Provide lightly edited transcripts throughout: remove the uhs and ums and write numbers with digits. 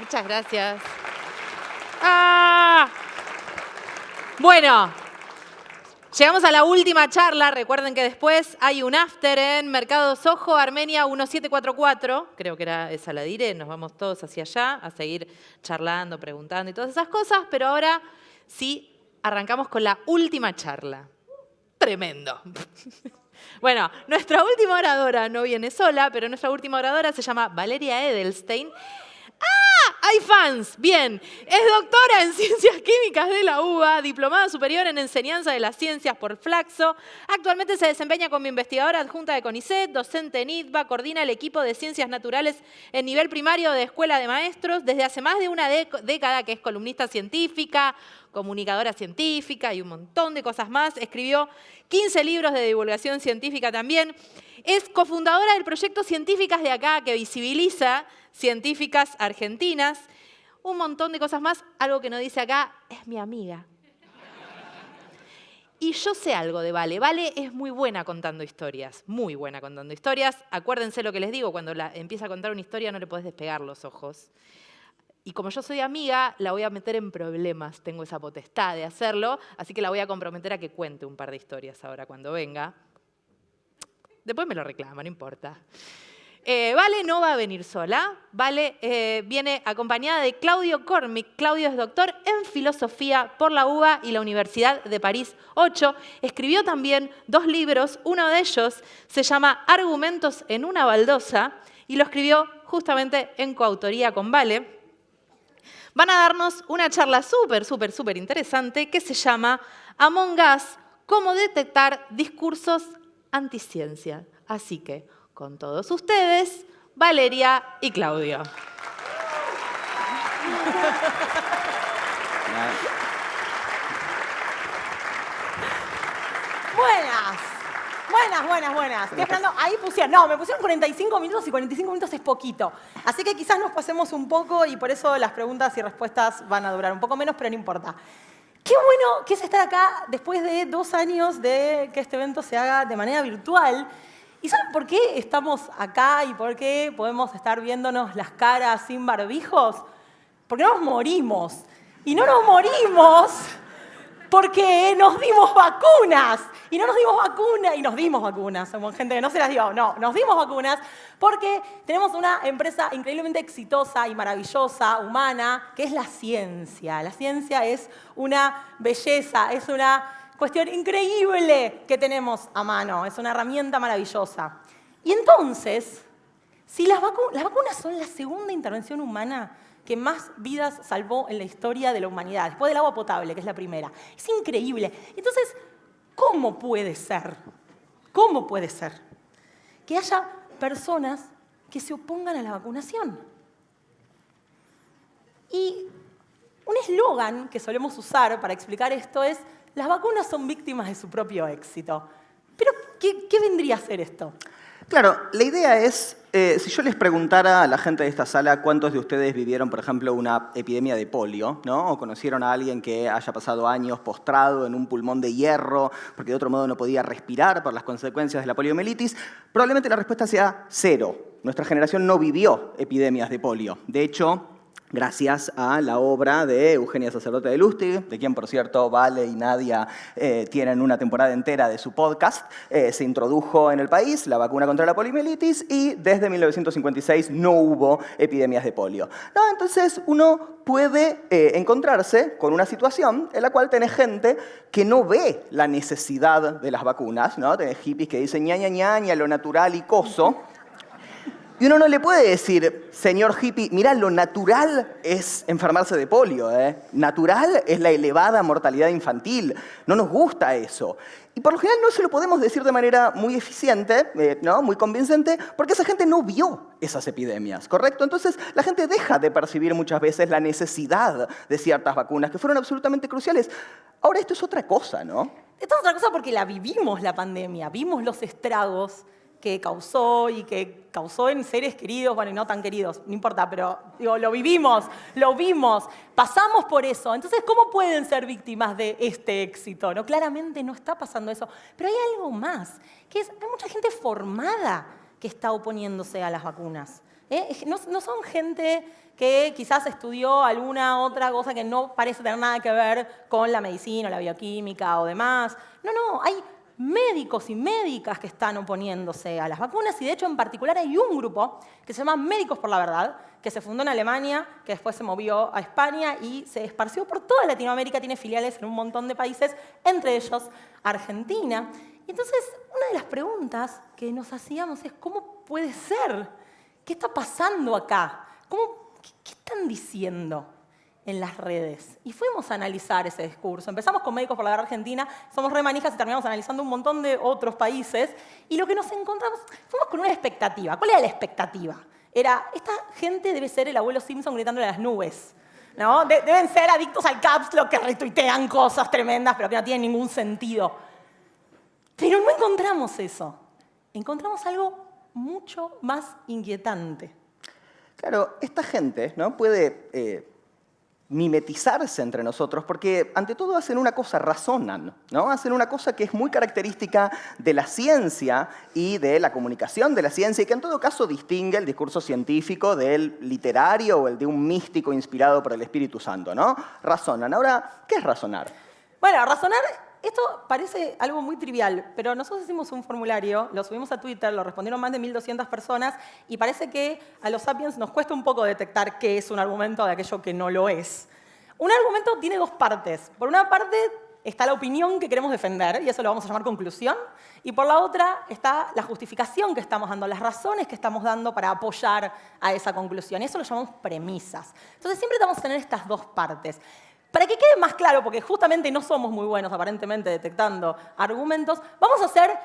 Muchas gracias. ¡Ah! Bueno, llegamos a la última charla. Recuerden que después hay un after en Mercado Soho, Armenia 1744. Creo que era esa la diré. Nos vamos todos hacia allá a seguir charlando, preguntando y todas esas cosas. Pero ahora sí arrancamos con la última charla. Tremendo. Bueno, nuestra última oradora no viene sola, pero nuestra última oradora se llama Valeria Edelstein. ¡Ah! ¡Hay fans! Bien. Es doctora en Ciencias Químicas de la UBA, diplomada superior en Enseñanza de las Ciencias por Flaxo. Actualmente se desempeña como investigadora adjunta de CONICET, docente en ITBA, coordina el equipo de Ciencias Naturales en nivel primario de Escuela de Maestros. Desde hace más de una década que es columnista científica, comunicadora científica y un montón de cosas más. Escribió 15 libros de divulgación científica también. Es cofundadora del proyecto Científicas de Acá, que visibiliza científicas argentinas. Un montón de cosas más. Algo que no dice acá, es mi amiga. Y yo sé algo de Vale. Vale es muy buena contando historias. Muy buena contando historias. Acuérdense lo que les digo, cuando empieza a contar una historia no le podés despegar los ojos. Y como yo soy amiga, la voy a meter en problemas. Tengo esa potestad de hacerlo, así que la voy a comprometer a que cuente un par de historias ahora cuando venga. Después me lo reclama, no importa. Vale no va a venir sola. Vale viene acompañada de Claudio Cormick. Claudio es doctor en filosofía por la UBA y la Universidad de París 8. Escribió también 2 libros. Uno de ellos se llama Argumentos en una baldosa y lo escribió justamente en coautoría con Vale. Van a darnos una charla súper interesante que se llama Among Us, cómo detectar discursos anticiencia. Así que, con todos ustedes, Valeria y Claudio. Buenas. Estoy esperando, ahí pusieron, no, me pusieron 45 minutos y 45 minutos es poquito. Así que quizás nos pasemos un poco y por eso las preguntas y respuestas van a durar un poco menos, pero no importa. Qué bueno que es estar acá después de 2 años de que este evento se haga de manera virtual. ¿Y saben por qué estamos acá y por qué podemos estar viéndonos las caras sin barbijos? Porque no nos morimos. Y no nos morimos porque nos dimos vacunas. Y no nos dimos vacunas, y nos dimos vacunas. Somos gente que no se las dio. No, nos dimos vacunas porque tenemos una empresa increíblemente exitosa y maravillosa, humana, que es la ciencia. La ciencia es una belleza, es una cuestión increíble que tenemos a mano. Es una herramienta maravillosa. Y entonces, si las vacunas son la segunda intervención humana que más vidas salvó en la historia de la humanidad, después del agua potable, que es la primera. Es increíble. Entonces, ¿cómo puede ser que haya personas que se opongan a la vacunación? Y un eslogan que solemos usar para explicar esto es: las vacunas son víctimas de su propio éxito. Pero, ¿qué vendría a ser esto? Claro, la idea es, si yo les preguntara a la gente de esta sala cuántos de ustedes vivieron, por ejemplo, una epidemia de polio, ¿no? O conocieron a alguien que haya pasado años postrado en un pulmón de hierro porque de otro modo no podía respirar por las consecuencias de la poliomielitis, probablemente la respuesta sea 0. Nuestra generación no vivió epidemias de polio. De hecho, gracias a la obra de Eugenia Sacerdote de Lustig, de quien, por cierto, Vale y Nadia tienen una temporada entera de su podcast, se introdujo en el país la vacuna contra la poliomielitis y desde 1956 no hubo epidemias de polio. No, entonces uno puede encontrarse con una situación en la cual tenés gente que no ve la necesidad de las vacunas, ¿no? Tenés hippies que dicen ña, lo natural y coso. Y uno no le puede decir, señor hippie, mirá, lo natural es enfermarse de polio, ¿eh? Natural es la elevada mortalidad infantil. No nos gusta eso. Y por lo general no se lo podemos decir de manera muy eficiente, ¿no? Muy convincente, porque esa gente no vio esas epidemias, ¿correcto? Entonces la gente deja de percibir muchas veces la necesidad de ciertas vacunas que fueron absolutamente cruciales. Ahora esto es otra cosa, ¿no? Esto es otra cosa porque la vivimos, la pandemia. Vimos los estragos que causó y que causó en seres queridos, bueno, y no tan queridos, no importa, pero digo, lo vimos, pasamos por eso. Entonces, ¿cómo pueden ser víctimas de este éxito? No, claramente no está pasando eso. Pero hay algo más, que es, hay mucha gente formada que está oponiéndose a las vacunas. No son gente que quizás estudió alguna otra cosa que no parece tener nada que ver con la medicina o la bioquímica o demás. No, hay médicos y médicas que están oponiéndose a las vacunas y de hecho en particular hay un grupo que se llama Médicos por la Verdad, que se fundó en Alemania, que después se movió a España y se esparció por toda Latinoamérica, tiene filiales en un montón de países, entre ellos Argentina. Y entonces una de las preguntas que nos hacíamos es ¿cómo puede ser? ¿Qué está pasando acá? ¿Qué están diciendo en las redes? Y fuimos a analizar ese discurso. Empezamos con Médicos por la Verdad Argentina, somos re manijas y terminamos analizando un montón de otros países. Y lo que nos encontramos, fuimos con una expectativa. ¿Cuál era la expectativa? Era, esta gente debe ser el abuelo Simpson gritándole a las nubes, ¿no? Deben ser adictos al caps lock que retuitean cosas tremendas, pero que no tienen ningún sentido. Pero no encontramos eso. Encontramos algo mucho más inquietante. Claro, esta gente, ¿no?, puede mimetizarse entre nosotros porque, ante todo, hacen una cosa, razonan, ¿no? Hacen una cosa que es muy característica de la ciencia y de la comunicación de la ciencia y que, en todo caso, distingue el discurso científico del literario o el de un místico inspirado por el Espíritu Santo, ¿no? Razonan. Ahora, ¿qué es razonar? Bueno, razonar, esto parece algo muy trivial, pero nosotros hicimos un formulario, lo subimos a Twitter, lo respondieron más de 1.200 personas y parece que a los sapiens nos cuesta un poco detectar qué es un argumento de aquello que no lo es. Un argumento tiene dos partes. Por una parte está la opinión que queremos defender, y eso lo vamos a llamar conclusión, y por la otra está la justificación que estamos dando, las razones que estamos dando para apoyar a esa conclusión. Eso lo llamamos premisas. Entonces siempre vamos a tener estas dos partes. Para que quede más claro, porque justamente no somos muy buenos aparentemente detectando argumentos, vamos a hacer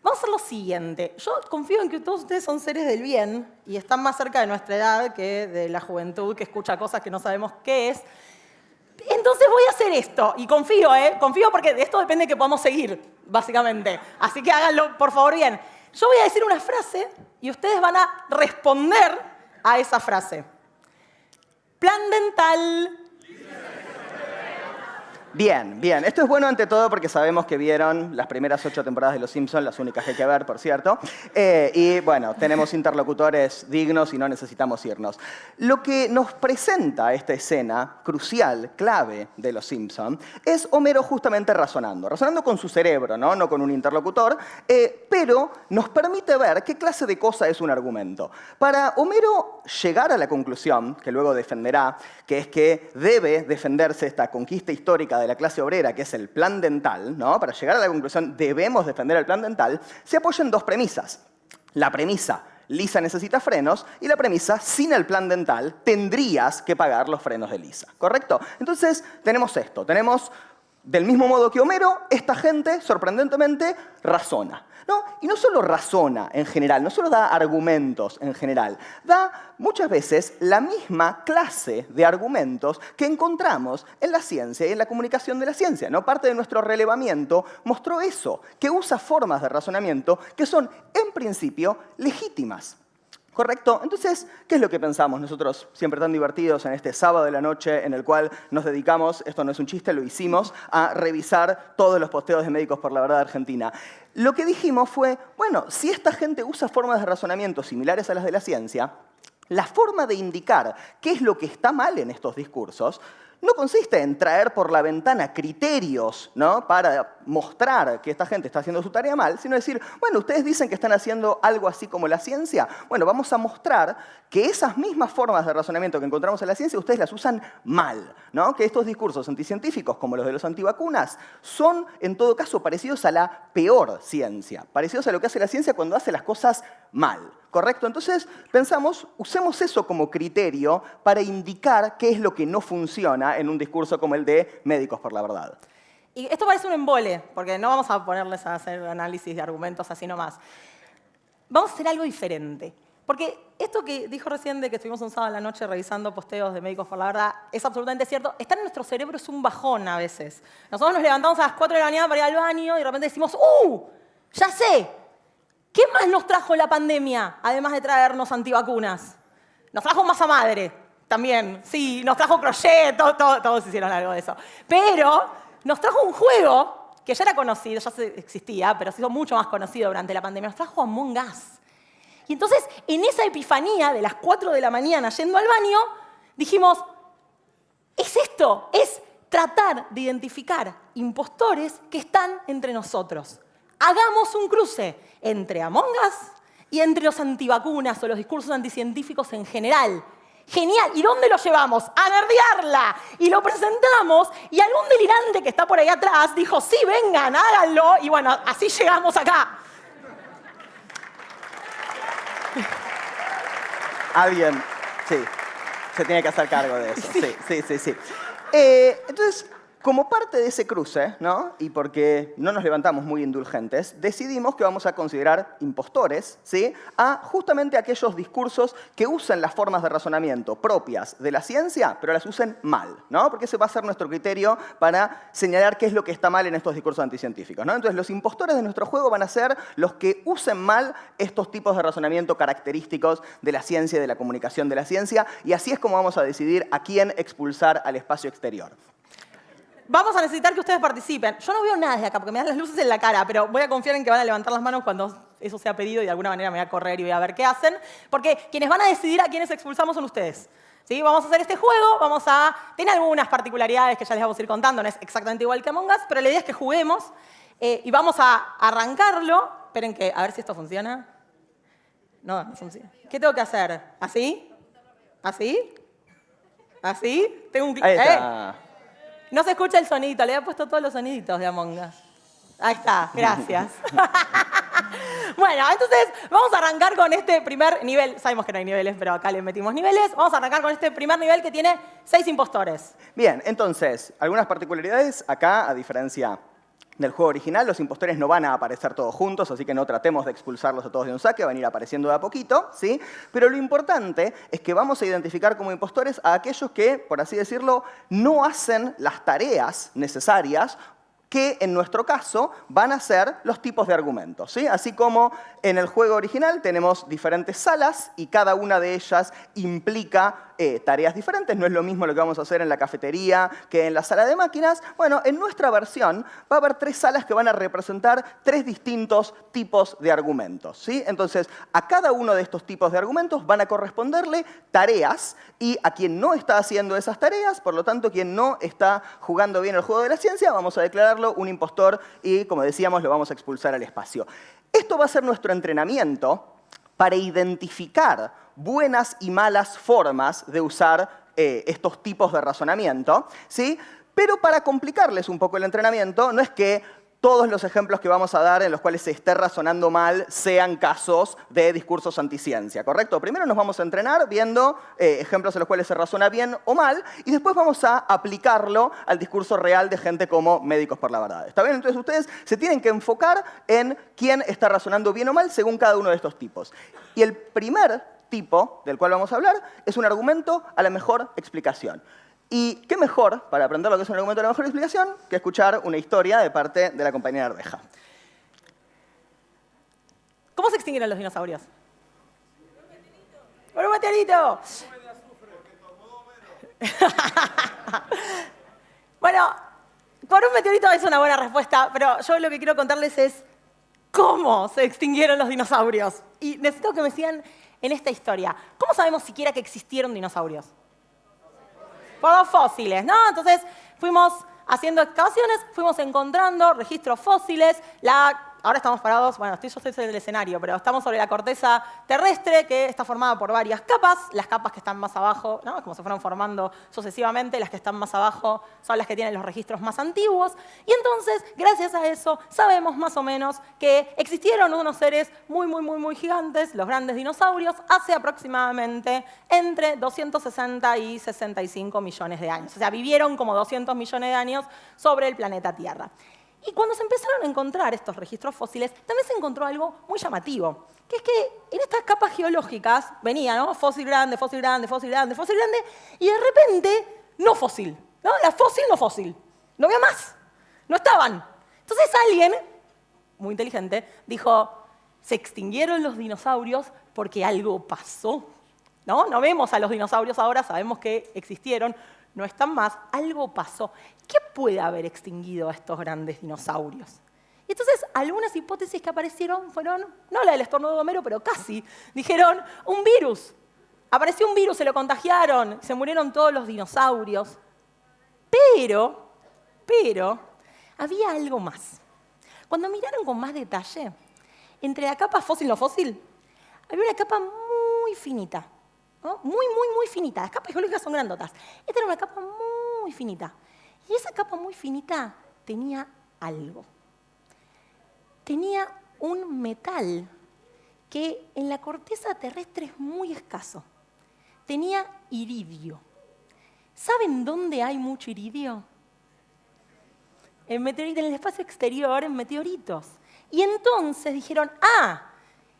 lo siguiente. Yo confío en que todos ustedes son seres del bien y están más cerca de nuestra edad que de la juventud que escucha cosas que no sabemos qué es. Entonces voy a hacer esto y confío porque de esto depende que podamos seguir, básicamente. Así que háganlo, por favor, bien. Yo voy a decir una frase y ustedes van a responder a esa frase. Plan dental. Bien, bien. Esto es bueno ante todo porque sabemos que vieron las primeras 8 temporadas de Los Simpsons, las únicas que hay que ver, por cierto. Y bueno, tenemos interlocutores dignos y no necesitamos irnos. Lo que nos presenta esta escena crucial, clave de Los Simpsons, es Homero justamente razonando con su cerebro, no con un interlocutor, pero nos permite ver qué clase de cosa es un argumento. Para Homero llegar a la conclusión, que luego defenderá, que es que debe defenderse esta conquista histórica de la clase obrera, que es el plan dental, ¿no? Para llegar a la conclusión, debemos defender el plan dental, se apoya en dos premisas. La premisa, Lisa necesita frenos, y la premisa, sin el plan dental, tendrías que pagar los frenos de Lisa, ¿correcto? Entonces, tenemos esto, tenemos, del mismo modo que Homero, esta gente, sorprendentemente, razona. ¿No? Y no solo razona en general, no solo da argumentos en general, da muchas veces la misma clase de argumentos que encontramos en la ciencia y en la comunicación de la ciencia, ¿no? Parte de nuestro relevamiento mostró eso, que usa formas de razonamiento que son, en principio, legítimas. ¿Correcto? Entonces, ¿qué es lo que pensamos nosotros, siempre tan divertidos en este sábado de la noche en el cual nos dedicamos, esto no es un chiste, lo hicimos, a revisar todos los posteos de Médicos por la Verdad de Argentina? Lo que dijimos fue, bueno, si esta gente usa formas de razonamiento similares a las de la ciencia, la forma de indicar qué es lo que está mal en estos discursos no consiste en traer por la ventana criterios, ¿no?, para mostrar que esta gente está haciendo su tarea mal, sino decir, bueno, ustedes dicen que están haciendo algo así como la ciencia. Bueno, vamos a mostrar que esas mismas formas de razonamiento que encontramos en la ciencia, ustedes las usan mal, ¿no? Que estos discursos anticientíficos, como los de los antivacunas, son, en todo caso, parecidos a la peor ciencia, parecidos a lo que hace la ciencia cuando hace las cosas mal. ¿Correcto? Entonces, pensamos, usemos eso como criterio para indicar qué es lo que no funciona en un discurso como el de Médicos por la Verdad. Y esto parece un embole, porque no vamos a ponerles a hacer análisis de argumentos así nomás. Vamos a hacer algo diferente. Porque esto que dijo recién de que estuvimos un sábado a la noche revisando posteos de Médicos por la Verdad es absolutamente cierto. Estar en nuestro cerebro es un bajón a veces. Nosotros nos levantamos a las 4 de la mañana para ir al baño y de repente decimos, ¡ya sé! ¿Qué más nos trajo la pandemia, además de traernos antivacunas? Nos trajo masa madre, también. Sí, nos trajo crochet, todos hicieron algo de eso. Pero nos trajo un juego que ya era conocido, ya existía, pero se hizo mucho más conocido durante la pandemia. Nos trajo Among Us. Y entonces, en esa epifanía de las 4 de la mañana yendo al baño, dijimos, es esto, es tratar de identificar impostores que están entre nosotros. Hagamos un cruce entre Among Us y entre los antivacunas o los discursos anticientíficos en general. Genial. ¿Y dónde lo llevamos? A nerdearla. Y lo presentamos y algún delirante que está por ahí atrás dijo, sí, vengan, háganlo. Y bueno, así llegamos acá. Alguien, sí, se tiene que hacer cargo de eso. Sí. Entonces, como parte de ese cruce, ¿no? Y porque no nos levantamos muy indulgentes, decidimos que vamos a considerar impostores, ¿sí? A justamente aquellos discursos que usen las formas de razonamiento propias de la ciencia, pero las usen mal, ¿no? Porque ese va a ser nuestro criterio para señalar qué es lo que está mal en estos discursos anticientíficos, ¿no? Entonces, los impostores de nuestro juego van a ser los que usen mal estos tipos de razonamiento característicos de la ciencia y de la comunicación de la ciencia, y así es como vamos a decidir a quién expulsar al espacio exterior. Vamos a necesitar que ustedes participen. Yo no veo nada desde acá porque me dan las luces en la cara, pero voy a confiar en que van a levantar las manos cuando eso sea pedido y de alguna manera me voy a correr y voy a ver qué hacen. Porque quienes van a decidir a quiénes expulsamos son ustedes. ¿Sí? Vamos a hacer este juego, tiene algunas particularidades que ya les vamos a ir contando, no es exactamente igual que Among Us, pero la idea es que juguemos y vamos a arrancarlo. Esperen que, a ver si esto funciona. No funciona. ¿Qué tengo que hacer? ¿Así? ¿Así? ¿Así? Tengo un... Ahí está. No se escucha el sonidito, le he puesto todos los soniditos de Among Us. Ahí está, gracias. Bueno, entonces vamos a arrancar con este primer nivel. Sabemos que no hay niveles, pero acá le metimos niveles. Vamos a arrancar con este primer nivel que tiene 6 impostores. Bien, entonces, algunas particularidades acá, a diferencia del juego original, los impostores no van a aparecer todos juntos, así que no tratemos de expulsarlos a todos de un saque, van a ir apareciendo de a poquito, ¿sí? Pero lo importante es que vamos a identificar como impostores a aquellos que, por así decirlo, no hacen las tareas necesarias que en nuestro caso van a ser los tipos de argumentos, ¿sí? Así como en el juego original tenemos diferentes salas y cada una de ellas implica tareas diferentes. No es lo mismo lo que vamos a hacer en la cafetería que en la sala de máquinas. Bueno, en nuestra versión va a haber 3 salas que van a representar 3 distintos tipos de argumentos, ¿sí? Entonces, a cada uno de estos tipos de argumentos van a corresponderle tareas y a quien no está haciendo esas tareas, por lo tanto, quien no está jugando bien el juego de la ciencia, vamos a declararlo un impostor y, como decíamos, lo vamos a expulsar al espacio. Esto va a ser nuestro entrenamiento para identificar buenas y malas formas de usar estos tipos de razonamiento, ¿sí? Pero para complicarles un poco el entrenamiento, no es que todos los ejemplos que vamos a dar en los cuales se esté razonando mal sean casos de discursos anticiencia, ¿correcto? Primero nos vamos a entrenar viendo ejemplos en los cuales se razona bien o mal y después vamos a aplicarlo al discurso real de gente como Médicos por la Verdad. ¿Está bien? Entonces ustedes se tienen que enfocar en quién está razonando bien o mal según cada uno de estos tipos. Y el primer tipo del cual vamos a hablar es un argumento a la mejor explicación. Y qué mejor, para aprender lo que es un argumento de la mejor explicación, que escuchar una historia de parte de la compañera Ardeja. ¿Cómo se extinguieron los dinosaurios? ¡Por un meteorito! Bueno, por un meteorito es una buena respuesta, pero yo lo que quiero contarles es cómo se extinguieron los dinosaurios. Y necesito que me sigan en esta historia. ¿Cómo sabemos siquiera que existieron dinosaurios? Por los fósiles, ¿no? Entonces fuimos haciendo excavaciones, fuimos encontrando registros fósiles. Ahora estamos parados, bueno, yo estoy en el escenario, pero estamos sobre la corteza terrestre que está formada por varias capas. Las capas que están más abajo, ¿no? Como se fueron formando sucesivamente, las que están más abajo son las que tienen los registros más antiguos. Y entonces, gracias a eso, sabemos más o menos que existieron unos seres muy gigantes, los grandes dinosaurios, hace aproximadamente entre 260 y 65 millones de años. O sea, vivieron como 200 millones de años sobre el planeta Tierra. Y cuando se empezaron a encontrar estos registros fósiles, también se encontró algo muy llamativo, que es que en estas capas geológicas venía, ¿no? Fósil grande, fósil grande, fósil grande, fósil grande, y de repente, no fósil, ¿no? Era fósil, no fósil. No había más, no estaban. Entonces alguien, muy inteligente, dijo, se extinguieron los dinosaurios porque algo pasó, ¿no? No vemos a los dinosaurios ahora, sabemos que existieron, no están más, algo pasó. ¿Qué puede haber extinguido a estos grandes dinosaurios? Y entonces, algunas hipótesis que aparecieron fueron, no la del estornudo de Homero, pero casi, dijeron un virus. Apareció un virus, se lo contagiaron, se murieron todos los dinosaurios. Pero, había algo más. Cuando miraron con más detalle, entre la capa fósil no fósil, había una capa muy finita, ¿no? Muy finita. Las capas geológicas son grandotas. Esta era una capa muy finita. Y esa capa muy finita tenía algo. Tenía un metal que en la corteza terrestre es muy escaso. Tenía iridio. ¿Saben dónde hay mucho iridio? En el espacio exterior, en meteoritos. Y entonces dijeron,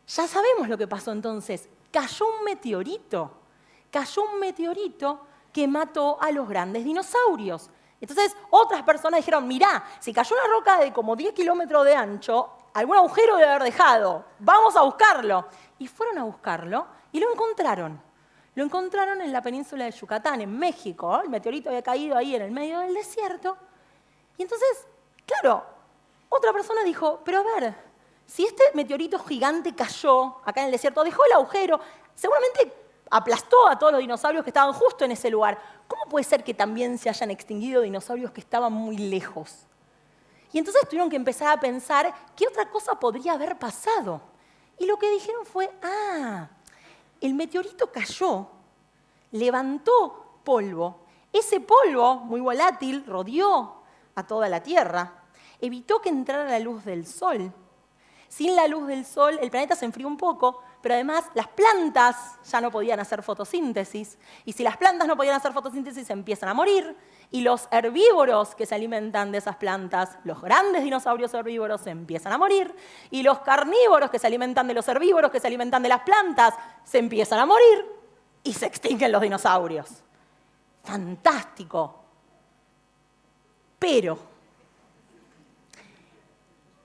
ya sabemos lo que pasó entonces. Cayó un meteorito que mató a los grandes dinosaurios. Entonces otras personas dijeron, mirá, si cayó una roca de como 10 kilómetros de ancho, algún agujero debe haber dejado, vamos a buscarlo. Y fueron a buscarlo y lo encontraron. Lo encontraron en la península de Yucatán, en México. El meteorito había caído ahí en el medio del desierto. Y entonces, claro, otra persona dijo, pero a ver, si este meteorito gigante cayó acá en el desierto, dejó el agujero, seguramente aplastó a todos los dinosaurios que estaban justo en ese lugar. ¿Cómo puede ser que también se hayan extinguido dinosaurios que estaban muy lejos? Y entonces tuvieron que empezar a pensar qué otra cosa podría haber pasado. Y lo que dijeron fue, el meteorito cayó, levantó polvo. Ese polvo, muy volátil, rodeó a toda la Tierra, evitó que entrara la luz del Sol. Sin la luz del Sol, el planeta se enfrió un poco, pero además las plantas ya no podían hacer fotosíntesis. Y si las plantas no podían hacer fotosíntesis, se empiezan a morir. Y los herbívoros que se alimentan de esas plantas, los grandes dinosaurios herbívoros, se empiezan a morir. Y los carnívoros que se alimentan de los herbívoros, que se alimentan de las plantas, se empiezan a morir. Y se extinguen los dinosaurios. Fantástico. Pero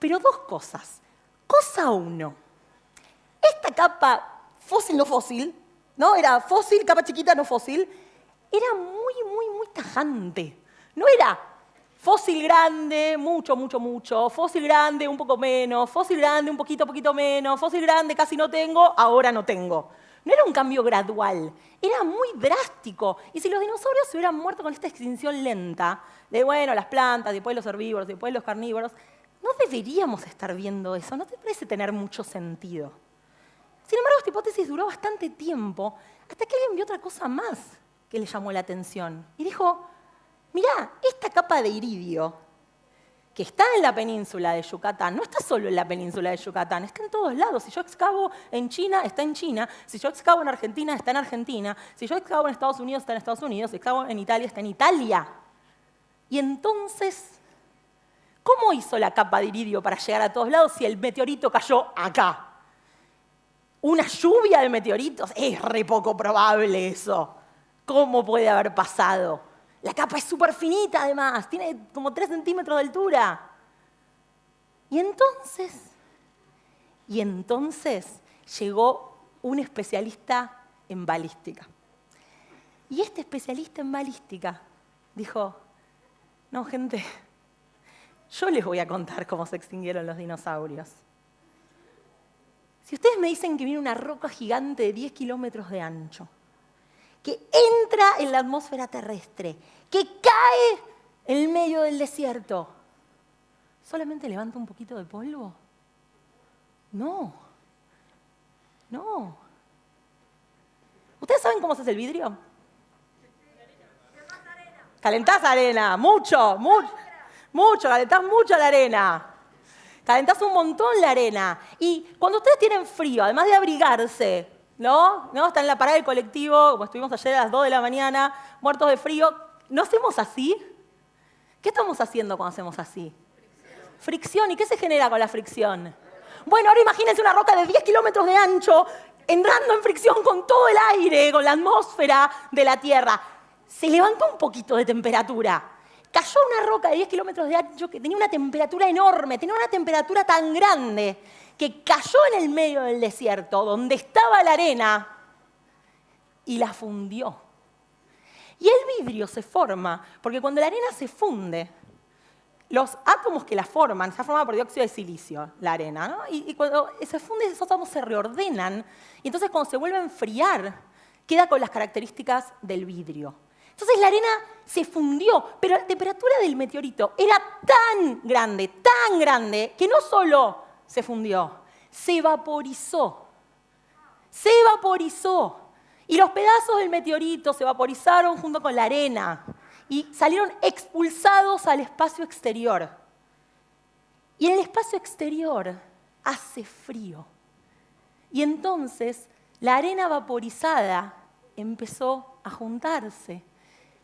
dos cosas. Cosa uno. Esta capa fósil no fósil, ¿no? Era fósil, capa chiquita no fósil, era muy tajante. No era fósil grande, mucho, fósil grande, un poco menos, fósil grande, un poquito menos, fósil grande, casi no tengo, ahora no tengo. No era un cambio gradual, era muy drástico. Y si los dinosaurios se hubieran muerto con esta extinción lenta, de las plantas, después los herbívoros, después los carnívoros, no deberíamos estar viendo eso, no te parece tener mucho sentido. Sin embargo, esta hipótesis duró bastante tiempo, hasta que alguien vio otra cosa más que le llamó la atención. Y dijo, mirá, esta capa de iridio que está en la península de Yucatán, no está solo en la península de Yucatán, está en todos lados. Si yo excavo en China, está en China. Si yo excavo en Argentina, está en Argentina. Si yo excavo en Estados Unidos, está en Estados Unidos. Si excavo en Italia, está en Italia. Y entonces, ¿cómo hizo la capa de iridio para llegar a todos lados si el meteorito cayó acá? ¿Una lluvia de meteoritos? Es re poco probable eso. ¿Cómo puede haber pasado? La capa es súper finita además, tiene como 3 centímetros de altura. Y entonces llegó un especialista en balística. Y este especialista en balística dijo, no, gente, yo les voy a contar cómo se extinguieron los dinosaurios. Si ustedes me dicen que viene una roca gigante de 10 kilómetros de ancho, que entra en la atmósfera terrestre, que cae en el medio del desierto, ¿solamente levanta un poquito de polvo? No. ¿Ustedes saben cómo se hace el vidrio? Calentás arena, mucho, calentás mucho la arena. Calentás un montón la arena. Y cuando ustedes tienen frío, además de abrigarse, ¿no? Están en la parada del colectivo, como estuvimos ayer a las 2 de la mañana, muertos de frío, ¿no hacemos así? ¿Qué estamos haciendo cuando hacemos así? Fricción. ¿Y qué se genera con la fricción? Bueno, ahora imagínense una roca de 10 kilómetros de ancho entrando en fricción con todo el aire, con la atmósfera de la Tierra. Se levantó un poquito de temperatura. Cayó una roca de 10 kilómetros de ancho que tenía una temperatura enorme, tenía una temperatura tan grande que cayó en el medio del desierto, donde estaba la arena, y la fundió. Y el vidrio se forma, porque cuando la arena se funde, los átomos que la forman, está formada por dióxido de silicio, la arena, ¿no? Y cuando se funde, esos átomos se reordenan, y entonces cuando se vuelve a enfriar queda con las características del vidrio. Entonces la arena se fundió, pero la temperatura del meteorito era tan grande, que no solo se fundió, se vaporizó. Se vaporizó. Y los pedazos del meteorito se vaporizaron junto con la arena y salieron expulsados al espacio exterior. Y en el espacio exterior hace frío. Y entonces la arena vaporizada empezó a juntarse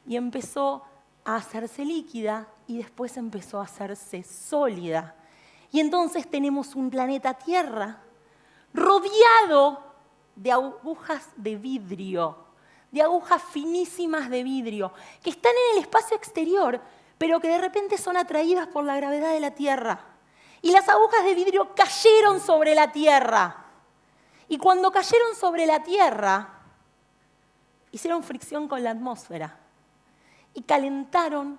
y empezó a hacerse líquida y después empezó a hacerse sólida. Y entonces tenemos un planeta Tierra rodeado de agujas de vidrio, de agujas finísimas de vidrio, que están en el espacio exterior, pero que de repente son atraídas por la gravedad de la Tierra. Y las agujas de vidrio cayeron sobre la Tierra. Y cuando cayeron sobre la Tierra, hicieron fricción con la atmósfera y calentaron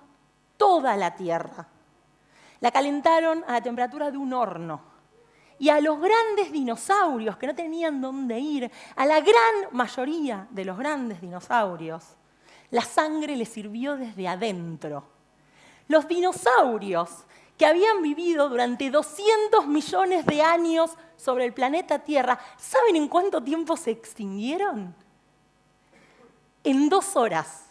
toda la Tierra. La calentaron a la temperatura de un horno. Y a los grandes dinosaurios que no tenían dónde ir, a la gran mayoría de los grandes dinosaurios, la sangre les sirvió desde adentro. Los dinosaurios que habían vivido durante 200 millones de años sobre el planeta Tierra, ¿saben en cuánto tiempo se extinguieron? En 2 horas.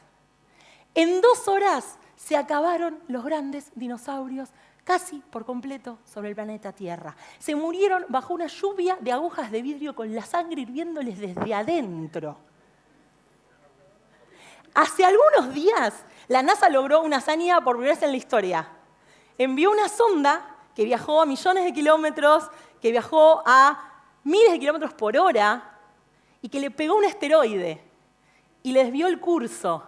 En 2 horas se acabaron los grandes dinosaurios casi por completo sobre el planeta Tierra. Se murieron bajo una lluvia de agujas de vidrio con la sangre hirviéndoles desde adentro. Hace algunos días, la NASA logró una hazaña por primera vez en la historia. Envió una sonda que viajó a millones de kilómetros, que viajó a miles de kilómetros por hora y que le pegó un asteroide y le desvió el curso.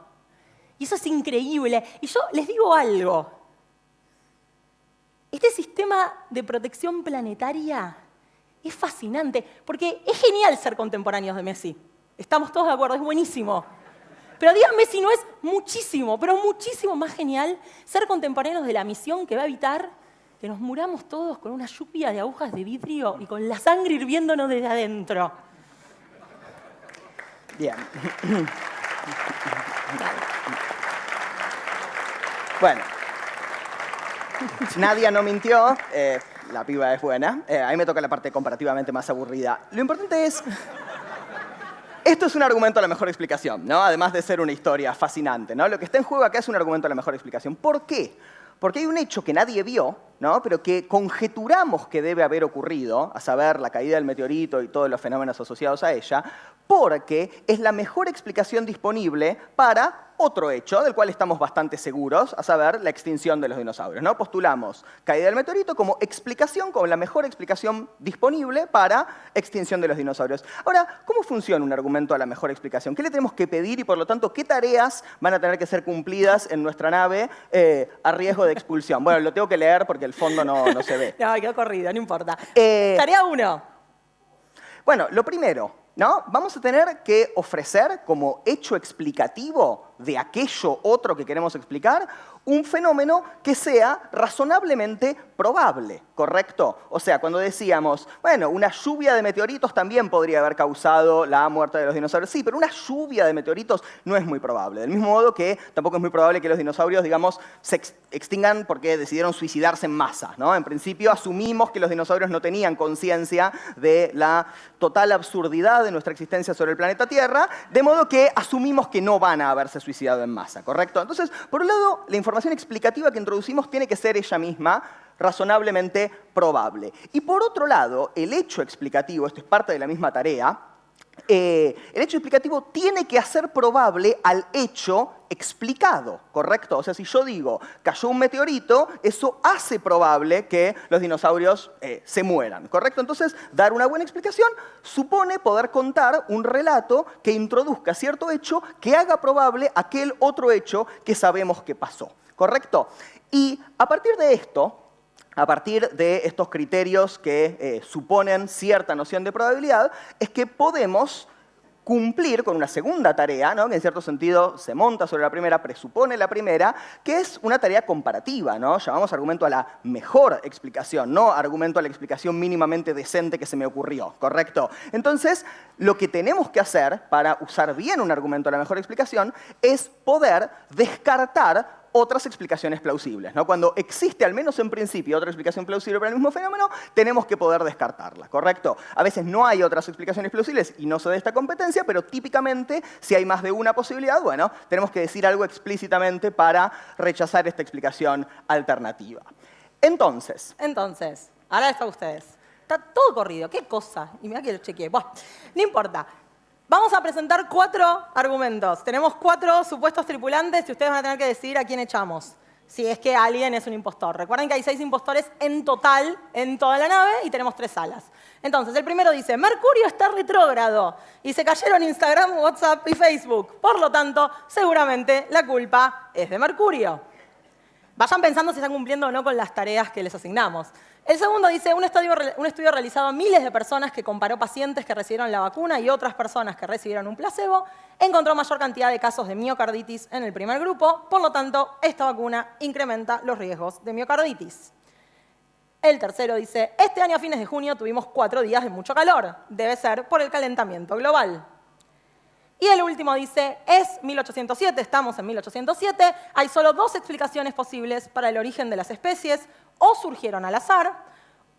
Y eso es increíble. Y yo les digo algo. Este sistema de protección planetaria es fascinante, porque es genial ser contemporáneos de Messi. Estamos todos de acuerdo, es buenísimo. Pero díganme si no es muchísimo, pero muchísimo más genial ser contemporáneos de la misión que va a evitar que nos muramos todos con una lluvia de agujas de vidrio y con la sangre hirviéndonos desde adentro. Bien. Bueno. Nadia no mintió, la piba es buena. A mí me toca la parte comparativamente más aburrida. Lo importante es, esto es un argumento a la mejor explicación, ¿no? Además de ser una historia fascinante, ¿no? Lo que está en juego acá es un argumento a la mejor explicación. ¿Por qué? Porque hay un hecho que nadie vio, ¿no? Pero que conjeturamos que debe haber ocurrido, a saber, la caída del meteorito y todos los fenómenos asociados a ella, porque es la mejor explicación disponible para otro hecho, del cual estamos bastante seguros, a saber, la extinción de los dinosaurios, ¿no? Postulamos caída del meteorito como explicación, como la mejor explicación disponible para extinción de los dinosaurios. Ahora, ¿cómo funciona un argumento a la mejor explicación? ¿Qué le tenemos que pedir y, por lo tanto, qué tareas van a tener que ser cumplidas en nuestra nave a riesgo de expulsión? Bueno, lo tengo que leer porque el fondo no se ve. No, quedó corrido, no importa. Tarea 1. Bueno, lo primero, ¿no? Vamos a tener que ofrecer como hecho explicativo de aquello otro que queremos explicar un fenómeno que sea razonablemente probable, ¿correcto? O sea, cuando decíamos, bueno, una lluvia de meteoritos también podría haber causado la muerte de los dinosaurios. Sí, pero una lluvia de meteoritos no es muy probable. Del mismo modo que tampoco es muy probable que los dinosaurios, digamos, se extingan porque decidieron suicidarse en masa, ¿no? En principio asumimos que los dinosaurios no tenían conciencia de la total absurdidad de nuestra existencia sobre el planeta Tierra, de modo que asumimos que no van a haberse suicidado en masa, ¿correcto? Entonces, por un lado, la información explicativa que introducimos tiene que ser ella misma razonablemente probable. Y por otro lado, el hecho explicativo, esto es parte de la misma tarea, el hecho explicativo tiene que hacer probable al hecho explicado, ¿correcto? O sea, si yo digo, cayó un meteorito, eso hace probable que los dinosaurios se mueran, ¿correcto? Entonces, dar una buena explicación supone poder contar un relato que introduzca cierto hecho que haga probable aquel otro hecho que sabemos que pasó, ¿correcto? Y a partir de esto, a partir de estos criterios que suponen cierta noción de probabilidad, es que podemos cumplir con una segunda tarea, ¿no? Que en cierto sentido se monta sobre la primera, presupone la primera, que es una tarea comparativa, ¿no? Llamamos argumento a la mejor explicación, no argumento a la explicación mínimamente decente que se me ocurrió, ¿correcto? Entonces, lo que tenemos que hacer para usar bien un argumento a la mejor explicación es poder descartar otras explicaciones plausibles, ¿no? Cuando existe, al menos en principio, otra explicación plausible para el mismo fenómeno, tenemos que poder descartarla, ¿correcto? A veces no hay otras explicaciones plausibles y no se da esta competencia, pero típicamente, si hay más de una posibilidad, bueno, tenemos que decir algo explícitamente para rechazar esta explicación alternativa. Entonces, ahora está ustedes. Está todo corrido, qué cosa. Y mirá que lo chequeé. Bueno, no importa. Vamos a presentar 4 argumentos. Tenemos 4 supuestos tripulantes y ustedes van a tener que decidir a quién echamos. Si es que alguien es un impostor. Recuerden que hay 6 impostores en total en toda la nave y tenemos 3 salas. Entonces, el primero dice, Mercurio está retrógrado y se cayeron Instagram, WhatsApp y Facebook. Por lo tanto, seguramente la culpa es de Mercurio. Vayan pensando si están cumpliendo o no con las tareas que les asignamos. El segundo dice, un estudio realizado a miles de personas que comparó pacientes que recibieron la vacuna y otras personas que recibieron un placebo, encontró mayor cantidad de casos de miocarditis en el primer grupo, por lo tanto, esta vacuna incrementa los riesgos de miocarditis. El tercero dice, este año a fines de junio tuvimos 4 días de mucho calor, debe ser por el calentamiento global. Y el último dice, es 1807, estamos en 1807, hay solo 2 explicaciones posibles para el origen de las especies, o surgieron al azar,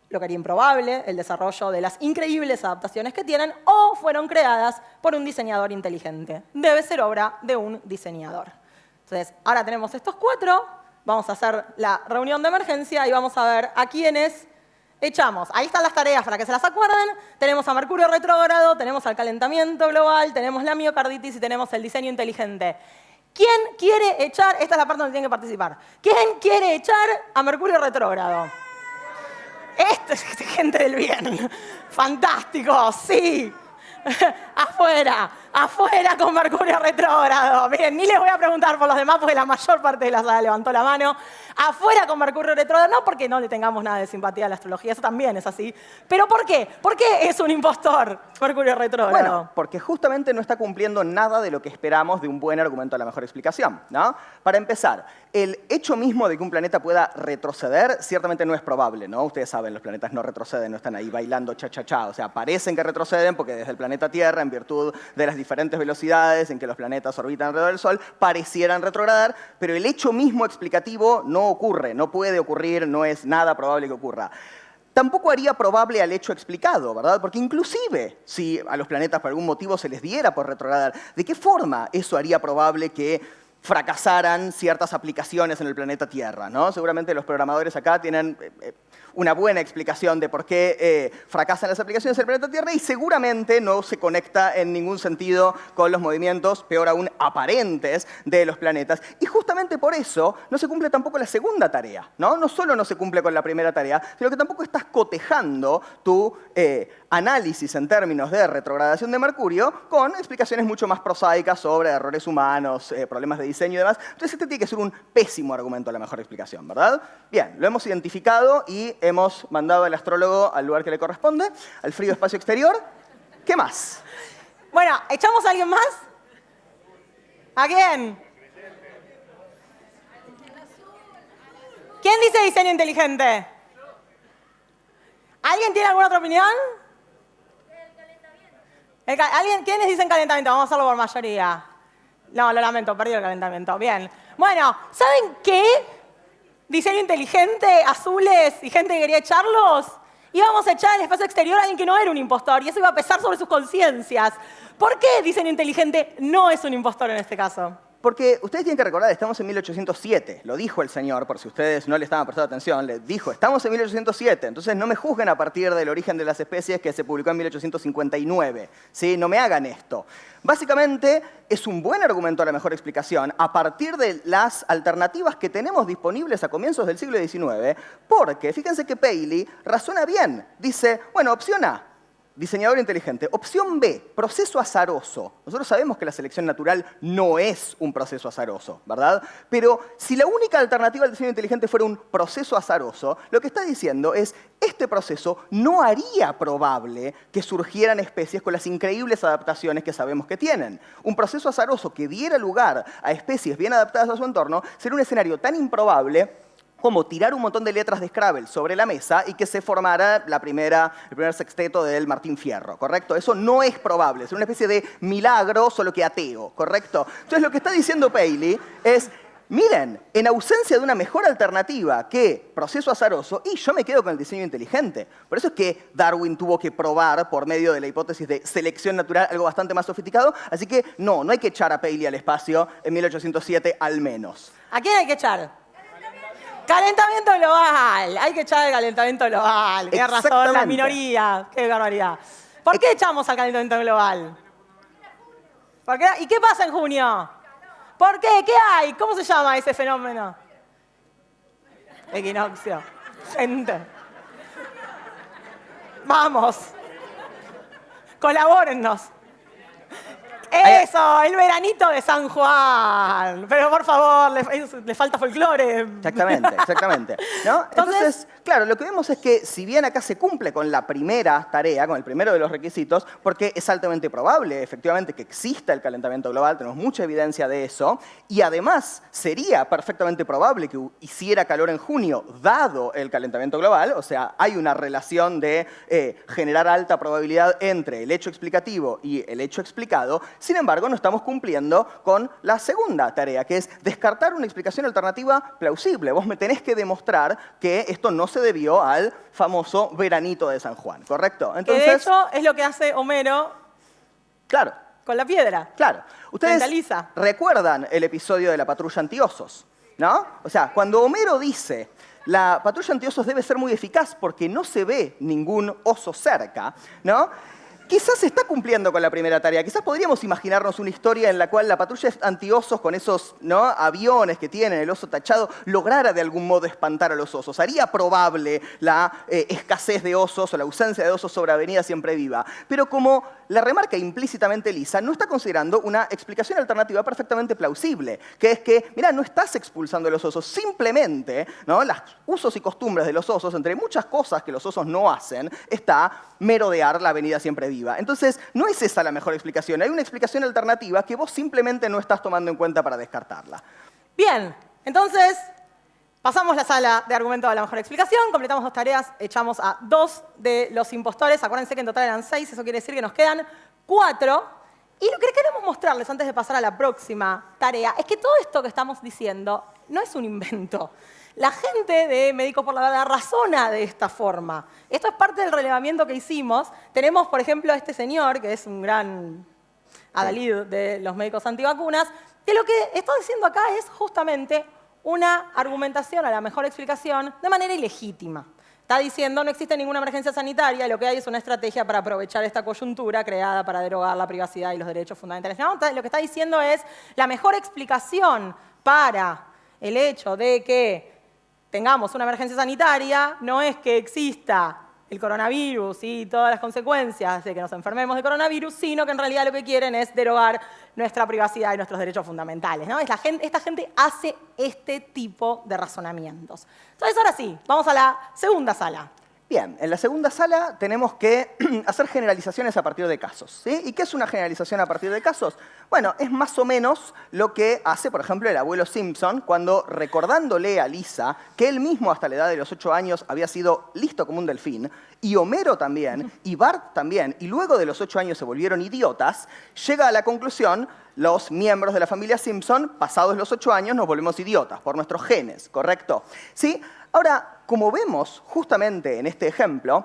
lo que haría improbable, el desarrollo de las increíbles adaptaciones que tienen, o fueron creadas por un diseñador inteligente. Debe ser obra de un diseñador. Entonces, ahora tenemos estos 4, vamos a hacer la reunión de emergencia y vamos a ver a quiénes echamos. Ahí están las tareas para que se las acuerden. Tenemos a Mercurio retrógrado, tenemos al calentamiento global, tenemos la miocarditis y tenemos el diseño inteligente. ¿Quién quiere echar? Esta es la parte donde tienen que participar. ¿Quién quiere echar a Mercurio retrógrado? Esto es gente del bien. Fantástico, sí. Afuera, afuera con Mercurio retrógrado. Miren, ni les voy a preguntar por los demás porque la mayor parte de la sala levantó la mano. Afuera con Mercurio retrógrado, no porque no le tengamos nada de simpatía a la astrología, eso también es así. ¿Pero por qué? ¿Por qué es un impostor Mercurio retrógrado? Bueno, porque justamente no está cumpliendo nada de lo que esperamos de un buen argumento a la mejor explicación, ¿no? Para empezar, el hecho mismo de que un planeta pueda retroceder ciertamente no es probable, ¿no? Ustedes saben, los planetas no retroceden, no están ahí bailando cha-cha-cha. O sea, parecen que retroceden porque desde el planeta Tierra, en virtud de las diferentes velocidades en que los planetas orbitan alrededor del Sol, parecieran retrogradar, pero el hecho mismo explicativo no ocurre, no puede ocurrir, no es nada probable que ocurra. Tampoco haría probable al hecho explicado, ¿verdad? Porque inclusive si a los planetas por algún motivo se les diera por retrogradar, ¿de qué forma eso haría probable que fracasaran ciertas aplicaciones en el planeta Tierra, ¿no? Seguramente los programadores acá tienen una buena explicación de por qué fracasan las aplicaciones en el planeta Tierra y seguramente no se conecta en ningún sentido con los movimientos, peor aún, aparentes de los planetas. Y justamente por eso no se cumple tampoco la segunda tarea, ¿no? No solo no se cumple con la primera tarea, sino que tampoco estás cotejando tu análisis en términos de retrogradación de Mercurio con explicaciones mucho más prosaicas sobre errores humanos, problemas de diseño y demás. Entonces este tiene que ser un pésimo argumento a la mejor explicación, ¿verdad? Bien, lo hemos identificado y hemos mandado al astrólogo al lugar que le corresponde, al frío espacio exterior. ¿Qué más? Bueno, ¿echamos a alguien más? ¿A quién? ¿Quién dice diseño inteligente? ¿Alguien tiene alguna otra opinión? ¿Quiénes dicen calentamiento? Vamos a hacerlo por mayoría. No, lo lamento, perdí el calentamiento. Bien. Bueno, ¿saben qué? Diseño inteligente, azules y gente que quería echarlos. Íbamos a echar al espacio exterior a alguien que no era un impostor y eso iba a pesar sobre sus conciencias. ¿Por qué diseño inteligente no es un impostor en este caso? Porque ustedes tienen que recordar, estamos en 1807, lo dijo el señor, por si ustedes no le estaban prestando atención, le dijo, estamos en 1807, entonces no me juzguen a partir del origen de las especies que se publicó en 1859, ¿sí? No me hagan esto. Básicamente, es un buen argumento a la mejor explicación a partir de las alternativas que tenemos disponibles a comienzos del siglo XIX, porque fíjense que Paley razona bien, dice, bueno, opción A, diseñador inteligente. Opción B, proceso azaroso. Nosotros sabemos que la selección natural no es un proceso azaroso, ¿verdad? Pero si la única alternativa al diseño inteligente fuera un proceso azaroso, lo que está diciendo es, este proceso no haría probable que surgieran especies con las increíbles adaptaciones que sabemos que tienen. Un proceso azaroso que diera lugar a especies bien adaptadas a su entorno sería un escenario tan improbable como tirar un montón de letras de Scrabble sobre la mesa y que se formara el primer sexteto del Martín Fierro, ¿correcto? Eso no es probable, es una especie de milagro, solo que ateo, ¿correcto? Entonces lo que está diciendo Paley es, miren, en ausencia de una mejor alternativa que proceso azaroso, y yo me quedo con el diseño inteligente. Por eso es que Darwin tuvo que probar por medio de la hipótesis de selección natural algo bastante más sofisticado, así que no hay que echar a Paley al espacio en 1807 al menos. ¿A quién hay que echar? Calentamiento global. Hay que echar el calentamiento global. Tiene razón la minoría. Qué barbaridad. ¿Por qué echamos al calentamiento global? ¿Por qué? ¿Y qué pasa en junio? ¿Por qué? ¿Qué hay? ¿Cómo se llama ese fenómeno? Equinoccio. Gente. Vamos. Colabórennos. Eso, el veranito de San Juan. Pero por favor, le falta folclore. Exactamente. ¿No? Entonces, claro, lo que vemos es que si bien acá se cumple con la primera tarea, con el primero de los requisitos, porque es altamente probable, efectivamente, que exista el calentamiento global, tenemos mucha evidencia de eso, y además sería perfectamente probable que hiciera calor en junio, dado el calentamiento global, o sea, hay una relación de generar alta probabilidad entre el hecho explicativo y el hecho explicado. Sin embargo, no estamos cumpliendo con la segunda tarea, que es descartar una explicación alternativa plausible. Vos me tenés que demostrar que esto no se debió al famoso veranito de San Juan, ¿correcto? Entonces, que de hecho es lo que hace Homero con la piedra. Claro. Ustedes recuerdan el episodio de la patrulla antiosos, ¿no? O sea, cuando Homero dice la patrulla antiosos debe ser muy eficaz porque no se ve ningún oso cerca, ¿no? Quizás se está cumpliendo con la primera tarea. Quizás podríamos imaginarnos una historia en la cual la patrulla antiosos, con esos aviones que tienen el oso tachado, lograra de algún modo espantar a los osos. Haría probable la escasez de osos o la ausencia de osos sobre Avenida Siempre Viva. Pero como la remarca implícitamente Lisa, no está considerando una explicación alternativa perfectamente plausible, que es que, mirá, no estás expulsando a los osos, simplemente, ¿no?, los usos y costumbres de los osos, entre muchas cosas que los osos no hacen, está merodear la Avenida Siempre Viva. Entonces, no es esa la mejor explicación. Hay una explicación alternativa que vos simplemente no estás tomando en cuenta para descartarla. Bien, entonces pasamos la sala de argumento a la mejor explicación, completamos 2 tareas, echamos a 2 de los impostores. Acuérdense que en total eran 6, eso quiere decir que nos quedan 4. Y lo que queremos mostrarles antes de pasar a la próxima tarea es que todo esto que estamos diciendo no es un invento. La gente de Médicos por la Verdad razona de esta forma. Esto es parte del relevamiento que hicimos. Tenemos, por ejemplo, a este señor, que es un gran adalid de los médicos antivacunas, que lo que está diciendo acá es justamente una argumentación a la mejor explicación de manera ilegítima. Está diciendo no existe ninguna emergencia sanitaria, lo que hay es una estrategia para aprovechar esta coyuntura creada para derogar la privacidad y los derechos fundamentales. No, lo que está diciendo es la mejor explicación para el hecho de que tengamos una emergencia sanitaria no es que exista el coronavirus y todas las consecuencias de que nos enfermemos de coronavirus, sino que en realidad lo que quieren es derogar nuestra privacidad y nuestros derechos fundamentales, ¿no? Esta gente hace este tipo de razonamientos. Entonces, ahora sí, vamos a la segunda sala. Bien, en la segunda sala tenemos que hacer generalizaciones a partir de casos, ¿sí? ¿Y qué es una generalización a partir de casos? Bueno, es más o menos lo que hace, por ejemplo, el abuelo Simpson cuando, recordándole a Lisa que él mismo hasta la edad de los 8 años había sido listo como un delfín, y Homero también, y Bart también, y luego de los 8 años se volvieron idiotas, llega a la conclusión: los miembros de la familia Simpson, pasados los 8 años, nos volvemos idiotas por nuestros genes, ¿correcto? ¿Sí? Ahora, como vemos justamente en este ejemplo,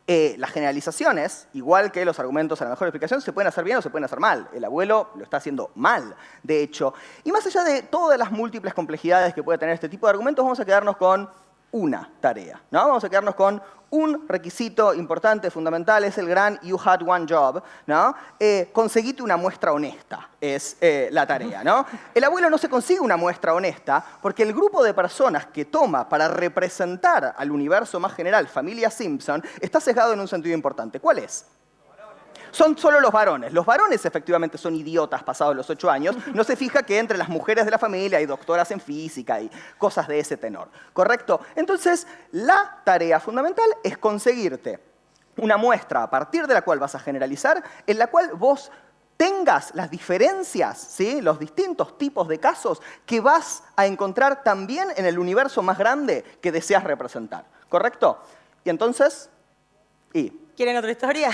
las generalizaciones, igual que los argumentos a la mejor explicación, se pueden hacer bien o se pueden hacer mal. El abuelo lo está haciendo mal, de hecho. Y más allá de todas las múltiples complejidades que puede tener este tipo de argumentos, vamos a quedarnos con una tarea, ¿no? Vamos a quedarnos con un requisito importante, fundamental, es el gran you had one job, ¿no? Conseguite una muestra honesta, es la tarea, ¿no? El abuelo no se consigue una muestra honesta porque el grupo de personas que toma para representar al universo más general, familia Simpson, está sesgado en un sentido importante. ¿Cuál es? son solo los varones. Los varones efectivamente son idiotas pasados los 8 años. No se fija que entre las mujeres de la familia hay doctoras en física y cosas de ese tenor. ¿Correcto? Entonces, la tarea fundamental es conseguirte una muestra a partir de la cual vas a generalizar, en la cual vos tengas las diferencias, ¿sí? Los distintos tipos de casos que vas a encontrar también en el universo más grande que deseas representar. ¿Correcto? Y entonces, ¿Quieren otra historia?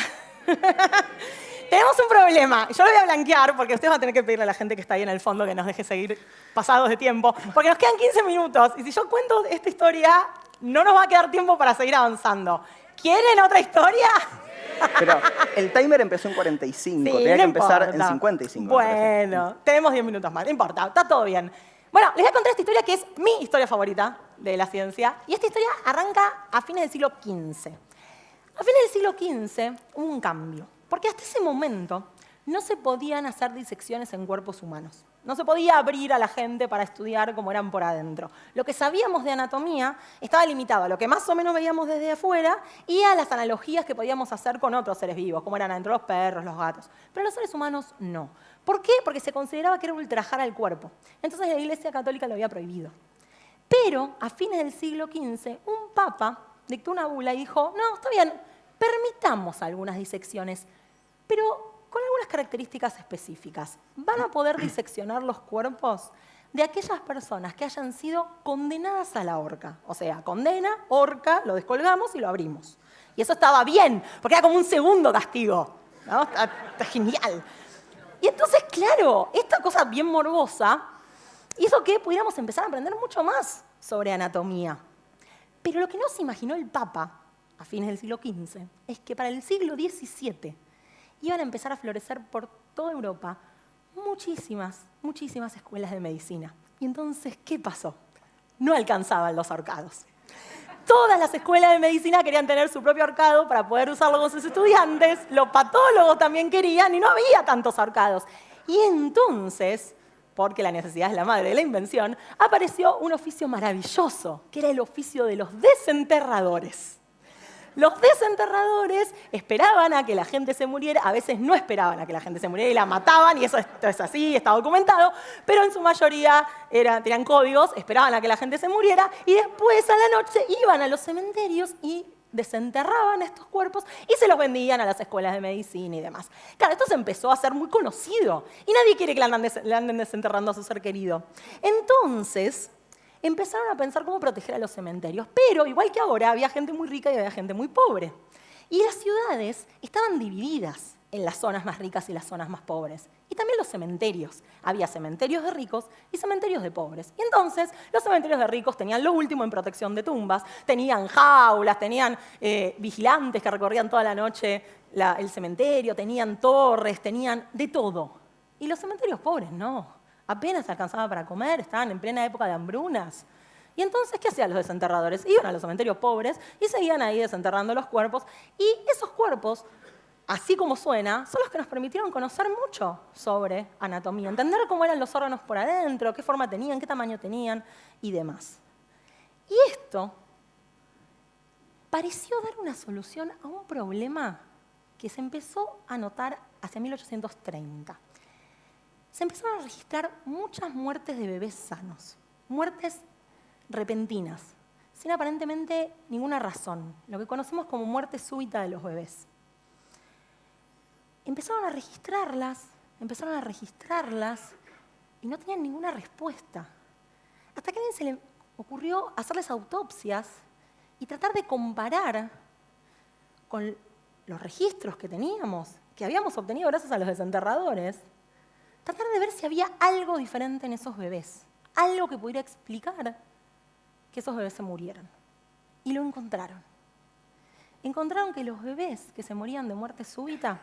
Tenemos un problema. Yo lo voy a blanquear porque ustedes van a tener que pedirle a la gente que está ahí en el fondo que nos deje seguir pasados de tiempo. Porque nos quedan 15 minutos y si yo cuento esta historia, no nos va a quedar tiempo para seguir avanzando. ¿Quieren otra historia? Pero el timer empezó en 45, Sí, tenía no que empezar importa. en 55. Bueno, tenemos 10 minutos más, no importa, está todo bien. Bueno, les voy a contar esta historia que es mi historia favorita de la ciencia. Y esta historia arranca a fines del siglo XV. A fines del siglo XV hubo un cambio, porque hasta ese momento no se podían hacer disecciones en cuerpos humanos. No se podía abrir a la gente para estudiar cómo eran por adentro. Lo que sabíamos de anatomía estaba limitado a lo que más o menos veíamos desde afuera y a las analogías que podíamos hacer con otros seres vivos, como eran adentro los perros, los gatos. Pero los seres humanos no. ¿Por qué? Porque se consideraba que era ultrajar al cuerpo. Entonces la Iglesia Católica lo había prohibido. Pero a fines del siglo XV, un papa dictó una bula y dijo, no, está bien, permitamos algunas disecciones, pero con algunas características específicas. Van a poder diseccionar los cuerpos de aquellas personas que hayan sido condenadas a la horca. O sea, condena, horca, lo descolgamos y lo abrimos. Y eso estaba bien, porque era como un segundo castigo. ¿No? Está genial. Y entonces, claro, esta cosa bien morbosa hizo que pudiéramos empezar a aprender mucho más sobre anatomía. Pero lo que no se imaginó el Papa a fines del siglo XV es que para el siglo XVII iban a empezar a florecer por toda Europa muchísimas escuelas de medicina. Y entonces, ¿qué pasó? No alcanzaban los ahorcados. Todas las escuelas de medicina querían tener su propio ahorcado para poder usarlo con sus estudiantes, los patólogos también querían y no había tantos ahorcados. Y entonces, porque la necesidad es la madre de la invención, apareció un oficio maravilloso, que era el oficio de los desenterradores. Los desenterradores esperaban a que la gente se muriera, a veces no esperaban a que la gente se muriera y la mataban, y eso es así, está documentado, pero en su mayoría tenían códigos, esperaban a que la gente se muriera, y después a la noche iban a los cementerios y desenterraban estos cuerpos y se los vendían a las escuelas de medicina y demás. Claro, esto se empezó a hacer muy conocido, y nadie quiere que le anden desenterrando a su ser querido. Entonces empezaron a pensar cómo proteger a los cementerios. Pero, igual que ahora, había gente muy rica y había gente muy pobre. Y las ciudades estaban divididas en las zonas más ricas y las zonas más pobres. Y también los cementerios. Había cementerios de ricos y cementerios de pobres. Y entonces, los cementerios de ricos tenían lo último en protección de tumbas, tenían jaulas, tenían vigilantes que recorrían toda la noche el cementerio, tenían torres, tenían de todo. Y los cementerios pobres no. Apenas alcanzaba para comer, estaban en plena época de hambrunas. Y entonces, ¿qué hacían los desenterradores? Iban a los cementerios pobres y seguían ahí desenterrando los cuerpos. Y esos cuerpos, así como suena, son los que nos permitieron conocer mucho sobre anatomía, entender cómo eran los órganos por adentro, qué forma tenían, qué tamaño tenían y demás. Y esto pareció dar una solución a un problema que se empezó a notar hacia 1830. Se empezaron a registrar muchas muertes de bebés sanos, muertes repentinas, sin aparentemente ninguna razón, lo que conocemos como muerte súbita de los bebés. Empezaron a registrarlas y no tenían ninguna respuesta. Hasta que a alguien se le ocurrió hacerles autopsias y tratar de comparar con los registros que teníamos, que habíamos obtenido gracias a los desenterradores, tratar de ver si había algo diferente en esos bebés, algo que pudiera explicar que esos bebés se murieran. Y lo encontraron. Encontraron que los bebés que se morían de muerte súbita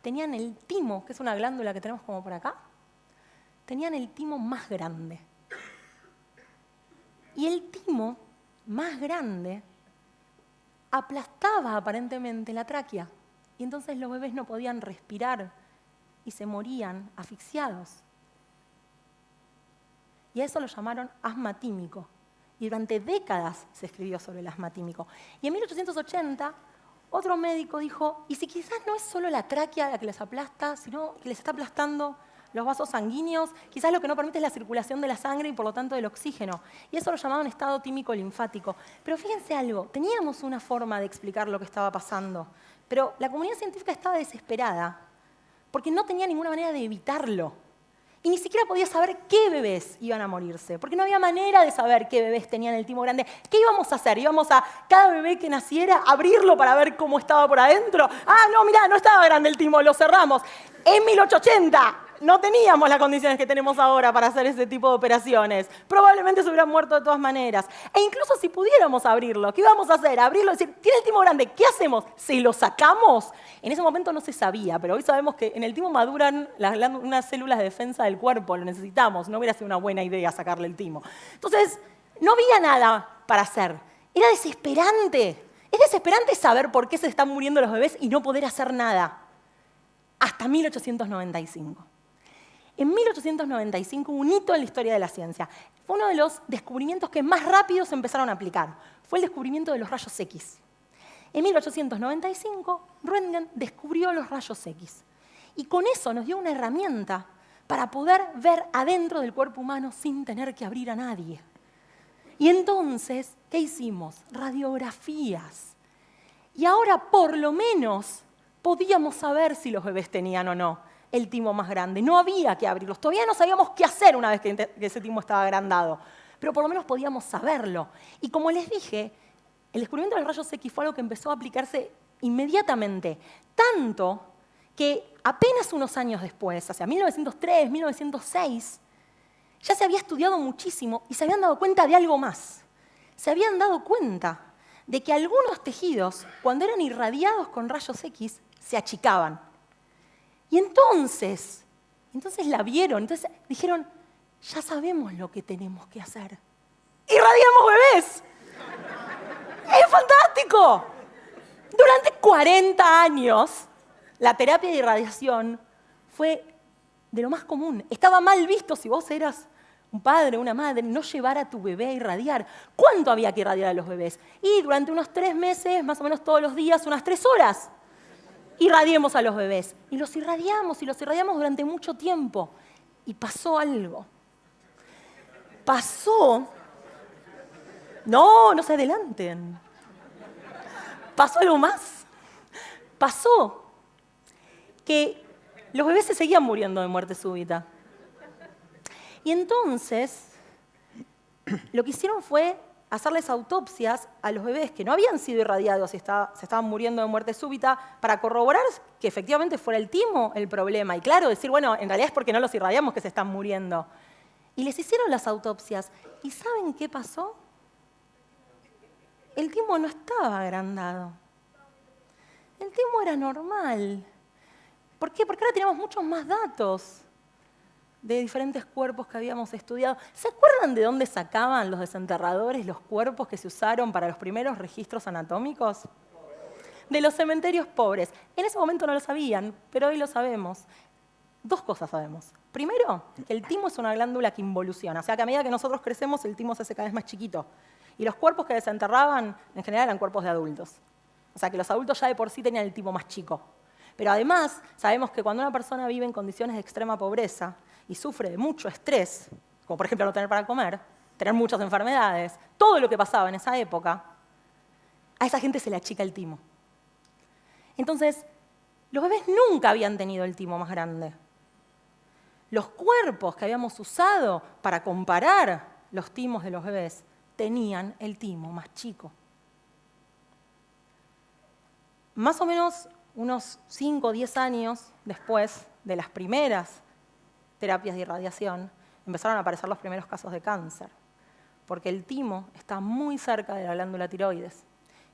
tenían el timo, que es una glándula que tenemos como por acá, tenían el timo más grande. Y el timo más grande aplastaba aparentemente la tráquea. Y entonces los bebés no podían respirar y se morían asfixiados. Y a eso lo llamaron asma tímico. Y durante décadas se escribió sobre el asma tímico. Y en 1880 Otro médico dijo, ¿y si quizás no es solo la tráquea la que les aplasta, sino que les está aplastando los vasos sanguíneos? Quizás lo que no permite es la circulación de la sangre y por lo tanto del oxígeno. Y eso lo llamaban estado tímico linfático. Pero fíjense algo, teníamos una forma de explicar lo que estaba pasando, pero la comunidad científica estaba desesperada porque no tenía ninguna manera de evitarlo. Y ni siquiera podía saber qué bebés iban a morirse, porque no había manera de saber qué bebés tenían el timo grande. ¿Qué íbamos a hacer? ¿Íbamos a cada bebé que naciera abrirlo para ver cómo estaba por adentro? Ah, no, mirá, no estaba grande el timo, lo cerramos. En 1880 no teníamos las condiciones que tenemos ahora para hacer ese tipo de operaciones. Probablemente se hubieran muerto de todas maneras. E incluso si pudiéramos abrirlo, ¿qué íbamos a hacer? Abrirlo y decir, tiene el timo grande, ¿qué hacemos? ¿Se lo sacamos? En ese momento no se sabía, pero hoy sabemos que en el timo maduran unas células de defensa del cuerpo, lo necesitamos, no hubiera sido una buena idea sacarle el timo. Entonces, no había nada para hacer. Era desesperante. Es desesperante saber por qué se están muriendo los bebés y no poder hacer nada. Hasta 1895. En 1895 hubo un hito en la historia de la ciencia. Fue uno de los descubrimientos que más rápido se empezaron a aplicar. Fue el descubrimiento de los rayos X. En 1895, Röntgen descubrió los rayos X. Y con eso nos dio una herramienta para poder ver adentro del cuerpo humano sin tener que abrir a nadie. Y entonces, ¿qué hicimos? Radiografías. Y ahora, por lo menos, podíamos saber si los bebés tenían o no el timo más grande. No había que abrirlos. Todavía no sabíamos qué hacer una vez que ese timo estaba agrandado. Pero por lo menos podíamos saberlo. Y como les dije, el descubrimiento de los rayos X fue algo que empezó a aplicarse inmediatamente. Tanto que apenas unos años después, hacia 1903, 1906, ya se había estudiado muchísimo y se habían dado cuenta de algo más. Se habían dado cuenta de que algunos tejidos, cuando eran irradiados con rayos X, se achicaban. Y entonces la vieron, entonces dijeron, ya sabemos lo que tenemos que hacer. ¡Irradiamos bebés! ¡Es fantástico! Durante 40 años, la terapia de irradiación fue de lo más común. Estaba mal visto si vos eras un padre o una madre, no llevar a tu bebé a irradiar. ¿Cuánto había que irradiar a los bebés? Y durante unos 3 meses, más o menos todos los días, unas 3 horas. Irradiemos a los bebés. Y los irradiamos durante mucho tiempo. Y pasó algo. No se adelanten. Pasó algo más. Pasó que los bebés se seguían muriendo de muerte súbita. Y entonces, lo que hicieron fue hacerles autopsias a los bebés que no habían sido irradiados y se estaban muriendo de muerte súbita para corroborar que efectivamente fuera el timo el problema. Y claro, decir, bueno, en realidad es porque no los irradiamos que se están muriendo. Y les hicieron las autopsias. ¿Y saben qué pasó? El timo no estaba agrandado. El timo era normal. ¿Por qué? Porque ahora tenemos muchos más datos de diferentes cuerpos que habíamos estudiado. ¿Se acuerdan de dónde sacaban los desenterradores los cuerpos que se usaron para los primeros registros anatómicos? De los cementerios pobres. En ese momento no lo sabían, pero hoy lo sabemos. 2 cosas sabemos. Primero, que el timo es una glándula que involuciona. O sea, que a medida que nosotros crecemos, el timo se hace cada vez más chiquito. Y los cuerpos que desenterraban, en general, eran cuerpos de adultos. O sea, que los adultos ya de por sí tenían el timo más chico. Pero además, sabemos que cuando una persona vive en condiciones de extrema pobreza y sufre de mucho estrés, como por ejemplo no tener para comer, tener muchas enfermedades, todo lo que pasaba en esa época, a esa gente se le achica el timo. Entonces, los bebés nunca habían tenido el timo más grande. Los cuerpos que habíamos usado para comparar los timos de los bebés tenían el timo más chico. Más o menos unos 5 o 10 años después de las primeras terapias de irradiación, empezaron a aparecer los primeros casos de cáncer, porque el timo está muy cerca de la glándula tiroides,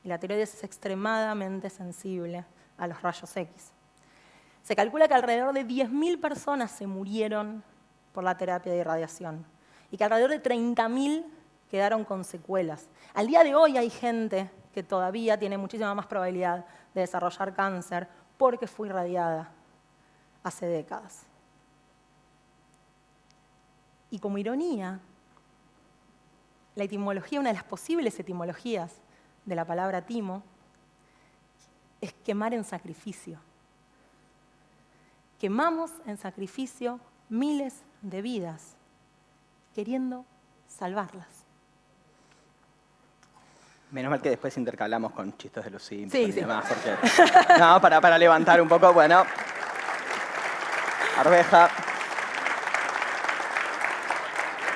y la tiroides es extremadamente sensible a los rayos X. Se calcula que alrededor de 10.000 personas se murieron por la terapia de irradiación, y que alrededor de 30.000 quedaron con secuelas. Al día de hoy hay gente que todavía tiene muchísima más probabilidad de desarrollar cáncer porque fue irradiada hace décadas. Y como ironía, la etimología, una de las posibles etimologías de la palabra timo, es quemar en sacrificio. Quemamos en sacrificio miles de vidas, queriendo salvarlas. Menos mal que después intercalamos con chistes de los Simpsons Sí, y sí. demás, porque... No, para levantar un poco, bueno. Arveja.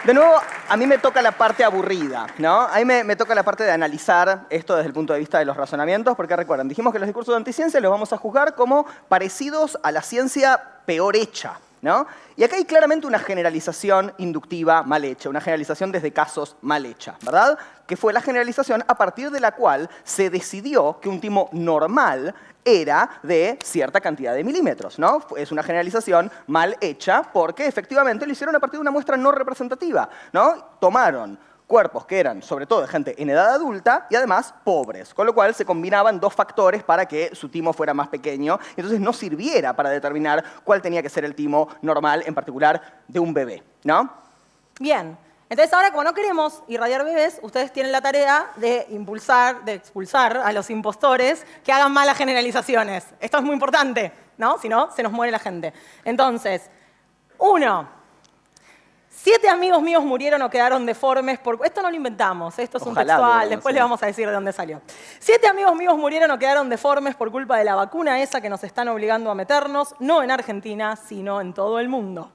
De nuevo, a mí me toca la parte aburrida, ¿no? A mí me toca la parte de analizar esto desde el punto de vista de los razonamientos, porque recuerden, dijimos que los discursos de anticiencia los vamos a juzgar como parecidos a la ciencia peor hecha, ¿no? Y acá hay claramente una generalización inductiva mal hecha, una generalización desde casos mal hecha, ¿verdad? Que fue la generalización a partir de la cual se decidió que un timo normal era de cierta cantidad de milímetros, ¿no? Es una generalización mal hecha porque efectivamente lo hicieron a partir de una muestra no representativa, ¿no? Tomaron cuerpos que eran, sobre todo de gente en edad adulta y además pobres, con lo cual se combinaban dos factores para que su timo fuera más pequeño y entonces no sirviera para determinar cuál tenía que ser el timo normal, en particular de un bebé, ¿no? Bien. Entonces ahora, como no queremos irradiar bebés, ustedes tienen la tarea de expulsar a los impostores que hagan malas generalizaciones. Esto es muy importante, ¿no? Si no, se nos muere la gente. Entonces, 1. 7 amigos míos murieron o quedaron deformes por... Esto no lo inventamos, esto es un Ojalá, textual, digamos, después sí. le vamos a decir de dónde salió. 7 amigos míos murieron o quedaron deformes por culpa de la vacuna esa que nos están obligando a meternos, no en Argentina, sino en todo el mundo.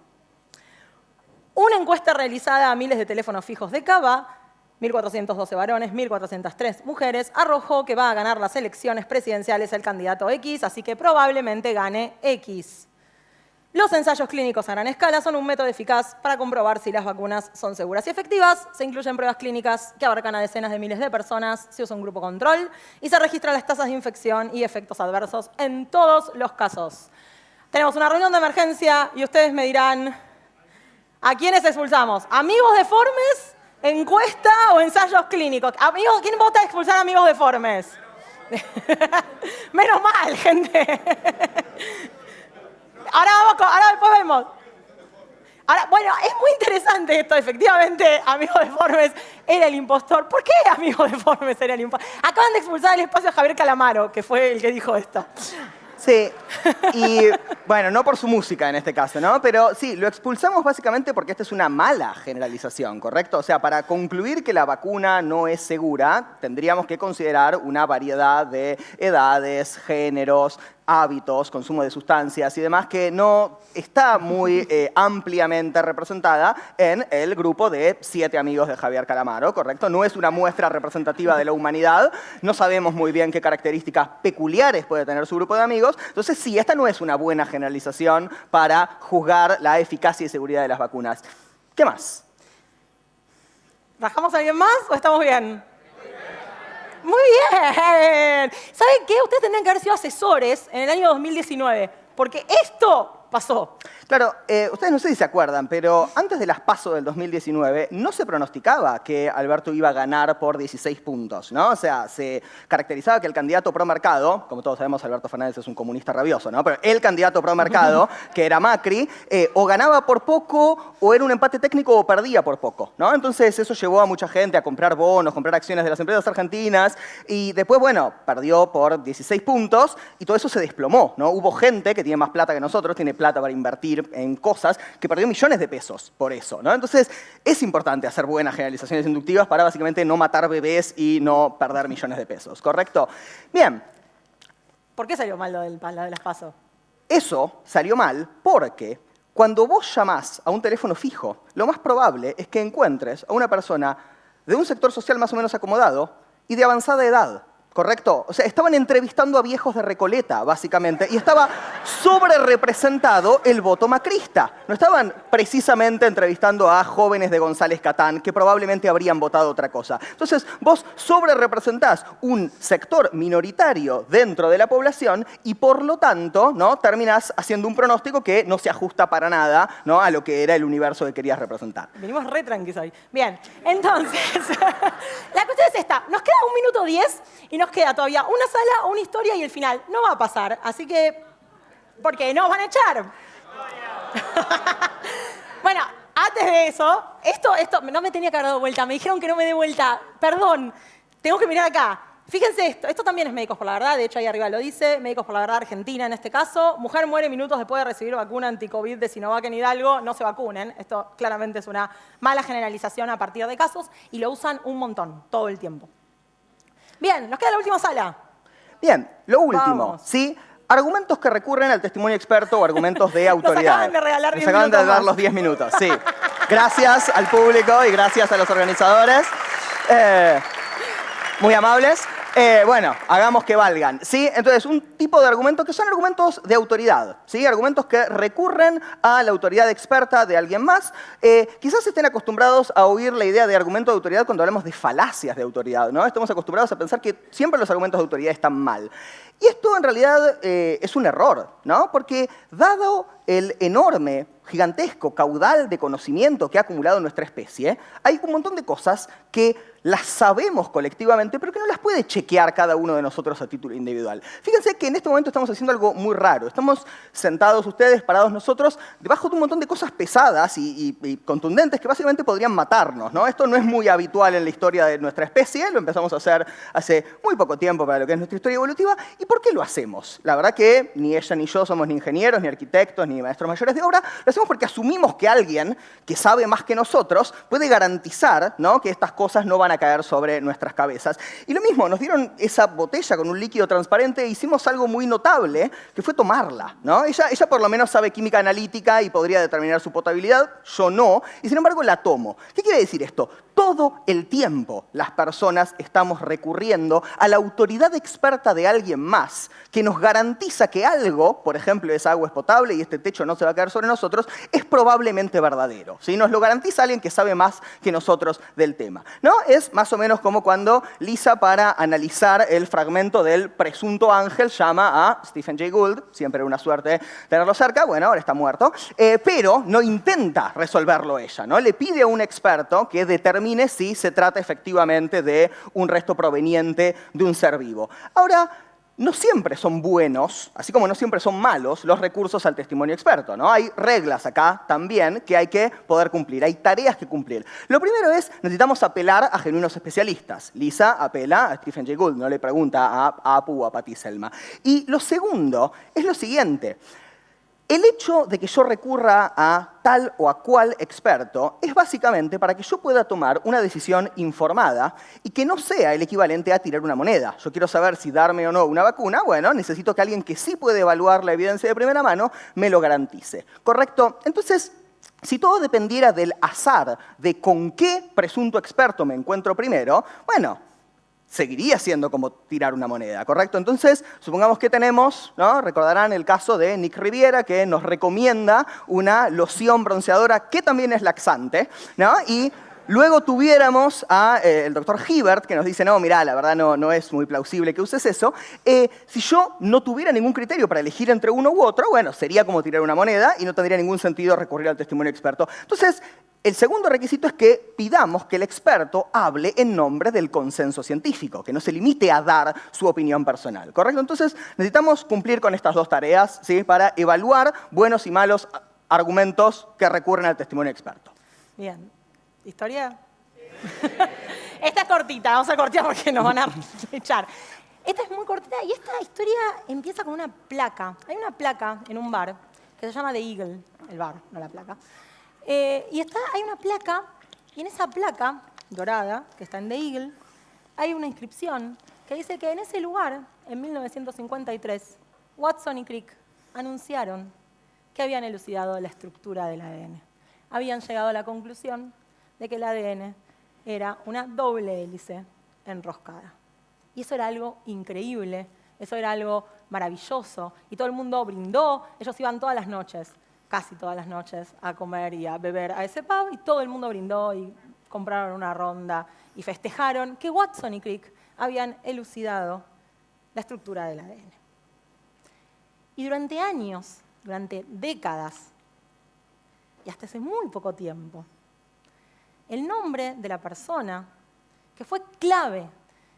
Una encuesta realizada a miles de teléfonos fijos de Cava, 1.412 varones, 1.403 mujeres, arrojó que va a ganar las elecciones presidenciales el candidato X, así que probablemente gane X. Los ensayos clínicos a gran escala son un método eficaz para comprobar si las vacunas son seguras y efectivas. Se incluyen pruebas clínicas que abarcan a decenas de miles de personas, se usa un grupo control y se registran las tasas de infección y efectos adversos en todos los casos. Tenemos una reunión de emergencia y ustedes me dirán... ¿A quiénes expulsamos? ¿Amigos deformes, encuesta o ensayos clínicos? Amigos, ¿quién vota a expulsar amigos deformes? Menos mal, gente. Ahora después vemos. Ahora, bueno, es muy interesante esto. Efectivamente, amigos deformes era el impostor. ¿Por qué amigos deformes era el impostor? Acaban de expulsar al espacio a Javier Calamaro, que fue el que dijo esto. Sí, y bueno, no por su música en este caso, ¿no? Pero sí, lo expulsamos básicamente porque esta es una mala generalización, ¿correcto? O sea, para concluir que la vacuna no es segura, tendríamos que considerar una variedad de edades, géneros, hábitos, consumo de sustancias y demás que no está muy ampliamente representada en el grupo de 7 amigos de Javier Calamaro, ¿correcto? No es una muestra representativa de la humanidad, no sabemos muy bien qué características peculiares puede tener su grupo de amigos, entonces sí, esta no es una buena generalización para juzgar la eficacia y seguridad de las vacunas. ¿Qué más? ¿Rajamos a alguien más o estamos bien? Muy bien. ¿Saben qué? Ustedes tendrían que haber sido asesores en el año 2019, porque esto pasó. Claro, ustedes no sé si se acuerdan, pero antes de las PASO del 2019 no se pronosticaba que Alberto iba a ganar por 16 puntos, ¿no? O sea, se caracterizaba que el candidato pro mercado, como todos sabemos, Alberto Fernández es un comunista rabioso, ¿no? Pero el candidato pro mercado, que era Macri, o ganaba por poco, o era un empate técnico, o perdía por poco, ¿no? Entonces eso llevó a mucha gente a comprar bonos, comprar acciones de las empresas argentinas, y después, bueno, perdió por 16 puntos, y todo eso se desplomó, ¿no? Hubo gente que tiene más plata que nosotros, tiene plata para invertir en cosas, que perdió millones de pesos por eso, ¿no? Entonces, es importante hacer buenas generalizaciones inductivas para básicamente no matar bebés y no perder millones de pesos, ¿correcto? Bien. ¿Por qué salió mal lo de las PASO? Eso salió mal porque cuando vos llamás a un teléfono fijo, lo más probable es que encuentres a una persona de un sector social más o menos acomodado y de avanzada edad. ¿Correcto? O sea, estaban entrevistando a viejos de Recoleta, básicamente, y estaba sobrerepresentado el voto macrista. No estaban precisamente entrevistando a jóvenes de González Catán, que probablemente habrían votado otra cosa. Entonces, vos sobrerepresentás un sector minoritario dentro de la población y, por lo tanto, ¿no? Terminás haciendo un pronóstico que no se ajusta para nada, ¿no? A lo que era el universo que querías representar. Venimos re tranquilos hoy. Bien, entonces, la cuestión es esta. Nos queda 1 minuto 10 y nos queda todavía una sala, una historia y el final. No va a pasar, así que... ¿Por qué? ¿Nos van a echar? Bueno, antes de eso, esto no me tenía que haber dado vuelta. Me dijeron que no me dé vuelta. Perdón, tengo que mirar acá. Fíjense esto también es Médicos por la Verdad, de hecho ahí arriba lo dice, Médicos por la Verdad Argentina en este caso. Mujer muere minutos después de recibir vacuna anti-COVID de Sinovac en Hidalgo, no se vacunen. Esto claramente es una mala generalización a partir de casos y lo usan un montón, todo el tiempo. Bien, nos queda la última sala. Bien, lo último, Vamos. ¿sí? Argumentos que recurren al testimonio experto o argumentos de autoridad. acaban de regalar 10 Nos acaban de minutos dar más. los 10 minutos, sí. Gracias al público y gracias a los organizadores. Muy amables. Bueno, hagamos que valgan, ¿sí? Entonces, un tipo de argumentos que son argumentos de autoridad, ¿sí? Argumentos que recurren a la autoridad experta de alguien más. Quizás estén acostumbrados a oír la idea de argumento de autoridad cuando hablamos de falacias de autoridad, ¿no? Estamos acostumbrados a pensar que siempre los argumentos de autoridad están mal. Y esto en realidad es un error, ¿no? Porque dado el enorme, gigantesco caudal de conocimiento que ha acumulado nuestra especie, hay un montón de cosas que las sabemos colectivamente, pero que no las puede chequear cada uno de nosotros a título individual. Fíjense que en este momento estamos haciendo algo muy raro. Estamos sentados ustedes, parados nosotros, debajo de un montón de cosas pesadas y contundentes que básicamente podrían matarnos, ¿no? Esto no es muy habitual en la historia de nuestra especie, lo empezamos a hacer hace muy poco tiempo para lo que es nuestra historia evolutiva. ¿Y por qué lo hacemos? La verdad que ni ella ni yo somos ni ingenieros, ni arquitectos, ni maestros mayores de obra. Lo hacemos porque asumimos que alguien que sabe más que nosotros puede garantizar, ¿no?, que estas cosas no van a caer sobre nuestras cabezas. Y lo mismo, nos dieron esa botella con un líquido transparente e hicimos algo muy notable, que fue tomarla, ¿no? Ella por lo menos sabe química analítica y podría determinar su potabilidad, yo no, y sin embargo la tomo. ¿Qué quiere decir esto? Todo el tiempo las personas estamos recurriendo a la autoridad experta de alguien más que nos garantiza que algo, por ejemplo, esa agua es potable y este techo no se va a caer sobre nosotros, es probablemente verdadero, ¿sí? Nos lo garantiza alguien que sabe más que nosotros del tema, ¿no? Es más o menos como cuando Lisa, para analizar el fragmento del presunto ángel, llama a Stephen Jay Gould, siempre una suerte tenerlo cerca, bueno, ahora está muerto, pero no intenta resolverlo ella, ¿no? Le pide a un experto que determine si se trata efectivamente de un resto proveniente de un ser vivo. Ahora, no siempre son buenos, así como no siempre son malos, los recursos al testimonio experto, ¿no? Hay reglas acá también que hay que poder cumplir, hay tareas que cumplir. Lo primero es, necesitamos apelar a genuinos especialistas. Lisa apela a Stephen Jay Gould, no le pregunta a Apu o a Patty Selma. Y lo segundo es lo siguiente. El hecho de que yo recurra a tal o a cual experto es básicamente para que yo pueda tomar una decisión informada y que no sea el equivalente a tirar una moneda. Yo quiero saber si darme o no una vacuna, bueno, necesito que alguien que sí puede evaluar la evidencia de primera mano me lo garantice. ¿Correcto? Entonces, si todo dependiera del azar de con qué presunto experto me encuentro primero, bueno, seguiría siendo como tirar una moneda, ¿correcto? Entonces, supongamos que tenemos, ¿no? Recordarán el caso de Nick Riviera, que nos recomienda una loción bronceadora que también es laxante, ¿no? Y luego tuviéramos al doctor Hibbert, que nos dice, no, mirá, la verdad no es muy plausible que uses eso. Si yo no tuviera ningún criterio para elegir entre uno u otro, bueno, sería como tirar una moneda y no tendría ningún sentido recurrir al testimonio experto. Entonces, el segundo requisito es que pidamos que el experto hable en nombre del consenso científico, que no se limite a dar su opinión personal, ¿correcto? Entonces, necesitamos cumplir con estas dos tareas, ¿sí?, para evaluar buenos y malos argumentos que recurren al testimonio experto. Bien. ¿Historia? Esta es cortita, vamos a cortar porque nos van a echar. Esta es muy cortita y esta historia empieza con una placa. Hay una placa en un bar que se llama The Eagle, el bar, no la placa. Hay una placa, y en esa placa dorada, que está en The Eagle, hay una inscripción que dice que en ese lugar, en 1953, Watson y Crick anunciaron que habían elucidado la estructura del ADN. Habían llegado a la conclusión de que el ADN era una doble hélice enroscada. Y eso era algo increíble, eso era algo maravilloso, y todo el mundo brindó. Ellos iban todas las noches, casi todas las noches, a comer y a beber a ese pub, y todo el mundo brindó y compraron una ronda y festejaron que Watson y Crick habían elucidado la estructura del ADN. Y durante años, durante décadas, y hasta hace muy poco tiempo, el nombre de la persona que fue clave,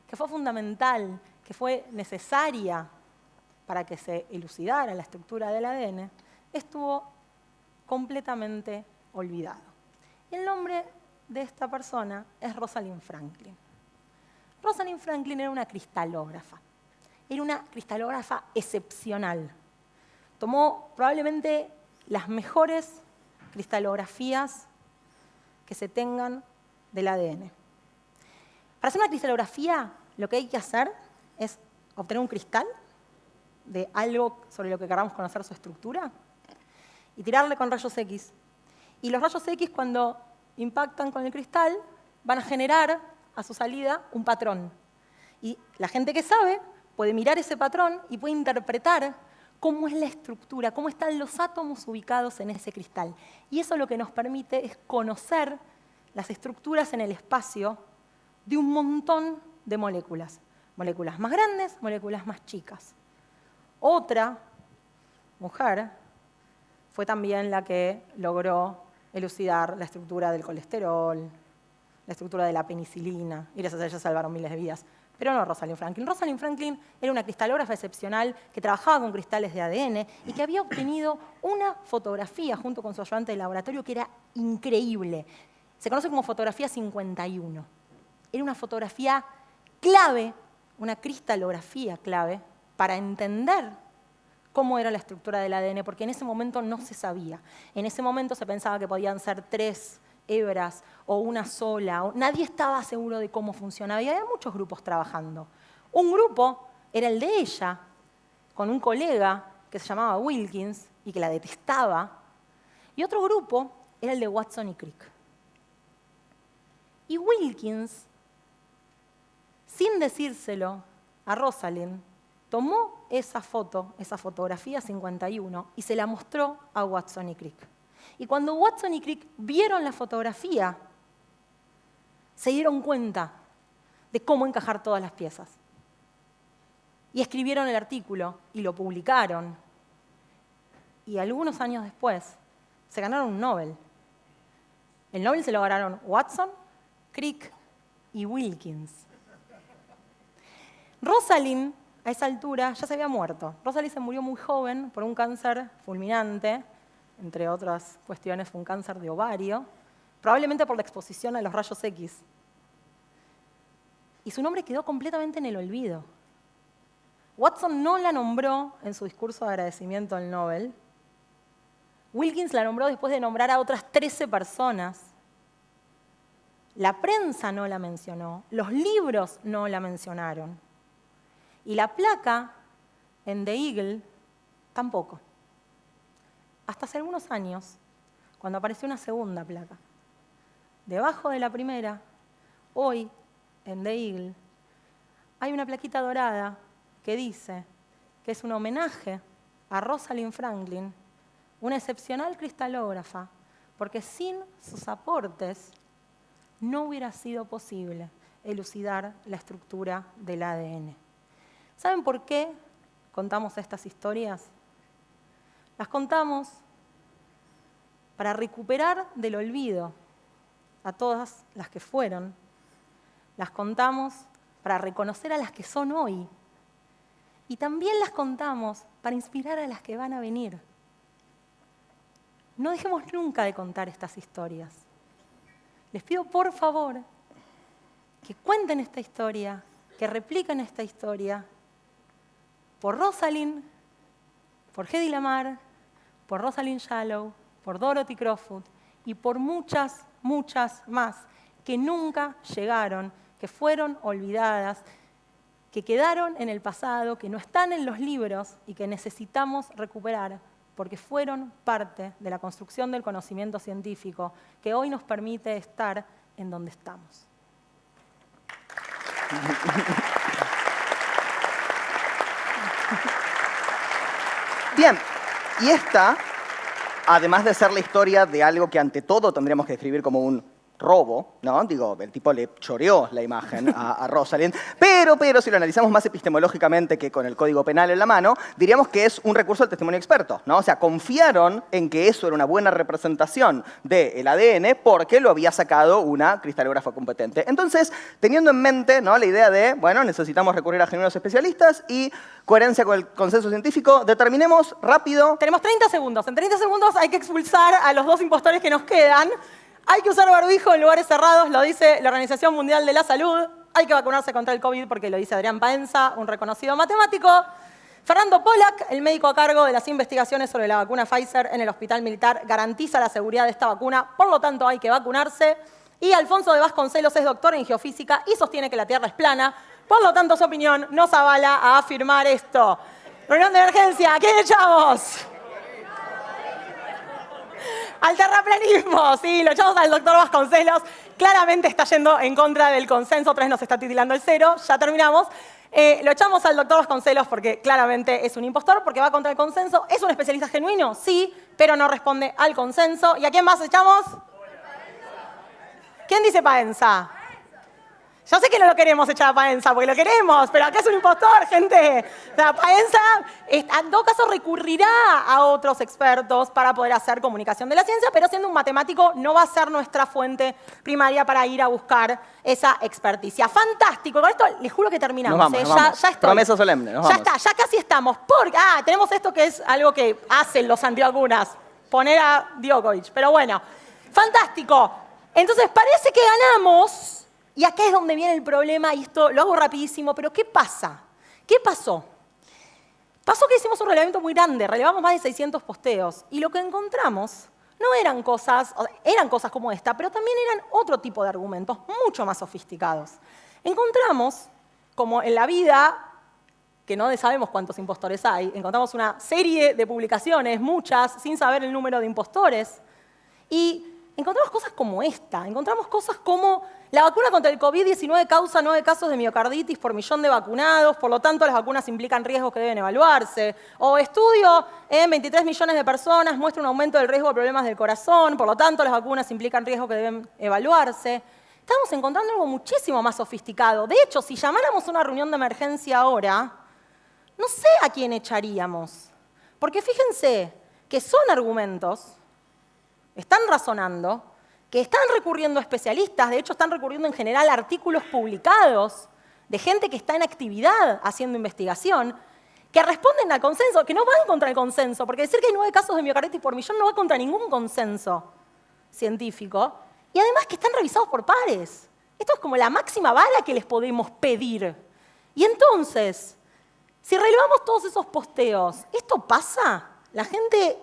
que fue fundamental, que fue necesaria para que se elucidara la estructura del ADN, estuvo completamente olvidado. Y el nombre de esta persona es Rosalind Franklin. Rosalind Franklin era una cristalógrafa. Era una cristalógrafa excepcional. Tomó probablemente las mejores cristalografías que se tengan del ADN. Para hacer una cristalografía, lo que hay que hacer es obtener un cristal de algo sobre lo que queramos conocer su estructura y tirarle con rayos X. Y los rayos X, cuando impactan con el cristal, van a generar a su salida un patrón. Y la gente que sabe puede mirar ese patrón y puede interpretar cómo es la estructura, cómo están los átomos ubicados en ese cristal. Y eso lo que nos permite es conocer las estructuras en el espacio de un montón de moléculas. Moléculas más grandes, moléculas más chicas. Otra mujer fue también la que logró elucidar la estructura del colesterol, la estructura de la penicilina, y gracias a ella salvaron miles de vidas. Pero no Rosalind Franklin. Rosalind Franklin era una cristalógrafa excepcional que trabajaba con cristales de ADN y que había obtenido una fotografía junto con su ayudante de laboratorio que era increíble. Se conoce como fotografía 51. Era una fotografía clave, una cristalografía clave para entender cómo era la estructura del ADN, porque en ese momento no se sabía. En ese momento se pensaba que podían ser 3 hebras o una sola. Nadie estaba seguro de cómo funcionaba y había muchos grupos trabajando. Un grupo era el de ella, con un colega que se llamaba Wilkins y que la detestaba, y otro grupo era el de Watson y Crick. Y Wilkins, sin decírselo a Rosalind, tomó esa foto, esa fotografía 51, y se la mostró a Watson y Crick. Y cuando Watson y Crick vieron la fotografía, se dieron cuenta de cómo encajar todas las piezas. Y escribieron el artículo y lo publicaron. Y algunos años después se ganaron un Nobel. El Nobel se lo ganaron Watson, Crick y Wilkins. Rosalind, a esa altura, ya se había muerto. Rosalind se murió muy joven por un cáncer fulminante. Entre otras cuestiones, fue un cáncer de ovario, probablemente por la exposición a los rayos X. Y su nombre quedó completamente en el olvido. Watson no la nombró en su discurso de agradecimiento al Nobel. Wilkins la nombró después de nombrar a otras 13 personas. La prensa no la mencionó, los libros no la mencionaron. Y la placa en The Eagle tampoco. Hasta hace algunos años, cuando apareció una segunda placa. Debajo de la primera, hoy, en The Eagle, hay una plaquita dorada que dice que es un homenaje a Rosalind Franklin, una excepcional cristalógrafa, porque sin sus aportes no hubiera sido posible elucidar la estructura del ADN. ¿Saben por qué contamos estas historias? Las contamos para recuperar del olvido a todas las que fueron. Las contamos para reconocer a las que son hoy. Y también las contamos para inspirar a las que van a venir. No dejemos nunca de contar estas historias. Les pido, por favor, que cuenten esta historia, que repliquen esta historia por Rosalind, por Hedy Lamarr, por Rosalind Shallow, por Dorothy Crowfoot y por muchas, muchas más que nunca llegaron, que fueron olvidadas, que quedaron en el pasado, que no están en los libros y que necesitamos recuperar porque fueron parte de la construcción del conocimiento científico que hoy nos permite estar en donde estamos. Bien, y esta, además de ser la historia de algo que ante todo tendríamos que describir como un robo, ¿no? Digo, el tipo le choreó la imagen a Rosalind, pero si lo analizamos más epistemológicamente que con el Código Penal en la mano, diríamos que es un recurso al testimonio experto, ¿no? O sea, confiaron en que eso era una buena representación del ADN porque lo había sacado una cristalógrafa competente. Entonces, teniendo en mente, ¿no?, la idea de, bueno, necesitamos recurrir a genuinos especialistas y coherencia con el consenso científico, determinemos rápido. Tenemos 30 segundos. En 30 segundos hay que expulsar a los 2 impostores que nos quedan. Hay que usar barbijo en lugares cerrados, lo dice la Organización Mundial de la Salud. hay que vacunarse contra el COVID porque lo dice Adrián Paenza, un reconocido matemático. Fernando Pollack, el médico a cargo de las investigaciones sobre la vacuna Pfizer en el Hospital Militar, garantiza la seguridad de esta vacuna, por lo tanto hay que vacunarse. Y Alfonso de Vasconcelos es doctor en geofísica y sostiene que la Tierra es plana, por lo tanto su opinión nos avala a afirmar esto. Reunión de emergencia, ¿a quién echamos? Al terraplanismo, sí, lo echamos al doctor Vasconcelos. Claramente está yendo en contra del consenso, otra vez nos está titilando el cero, ya terminamos. Lo echamos al doctor Vasconcelos porque claramente es un impostor, porque va contra el consenso. ¿Es un especialista genuino? Sí, pero no responde al consenso. ¿Y a quién más echamos? ¿Quién dice Paenza? Yo sé que no lo queremos echar a Paenza, porque lo queremos, pero acá es un impostor, gente. O sea, Paenza, en todo caso, recurrirá a otros expertos para poder hacer comunicación de la ciencia, pero siendo un matemático no va a ser nuestra fuente primaria para ir a buscar esa experticia. Fantástico, con esto les juro que terminamos. Nos vamos. Ya estoy. Promesa solemne, nos Ya vamos. está, ya casi estamos. Porque, tenemos esto que es algo que hacen los antivacunas, poner a Djokovic. Pero bueno, fantástico. Entonces, parece que ganamos. Y acá es donde viene el problema, y esto lo hago rapidísimo, pero ¿qué pasa? ¿Qué pasó? Pasó que hicimos un relevamiento muy grande, relevamos más de 600 posteos, y lo que encontramos no eran cosas como esta, pero también eran otro tipo de argumentos mucho más sofisticados. Encontramos, como en la vida, que no sabemos cuántos impostores hay, encontramos una serie de publicaciones, muchas, sin saber el número de impostores, y encontramos cosas como esta, encontramos cosas como la vacuna contra el COVID-19 causa 9 casos de miocarditis por millón de vacunados, por lo tanto las vacunas implican riesgos que deben evaluarse. O estudio en 23 millones de personas muestra un aumento del riesgo de problemas del corazón, por lo tanto las vacunas implican riesgos que deben evaluarse. Estamos encontrando algo muchísimo más sofisticado. De hecho, si llamáramos a una reunión de emergencia ahora, no sé a quién echaríamos. Porque fíjense que son argumentos, están razonando, que están recurriendo a especialistas, de hecho están recurriendo en general a artículos publicados de gente que está en actividad haciendo investigación, que responden al consenso, que no van contra el consenso, porque decir que hay 9 casos de miocarditis por millón no va contra ningún consenso científico, y además que están revisados por pares. Esto es como la máxima vara que les podemos pedir. Y entonces, si relevamos todos esos posteos, ¿esto pasa? La gente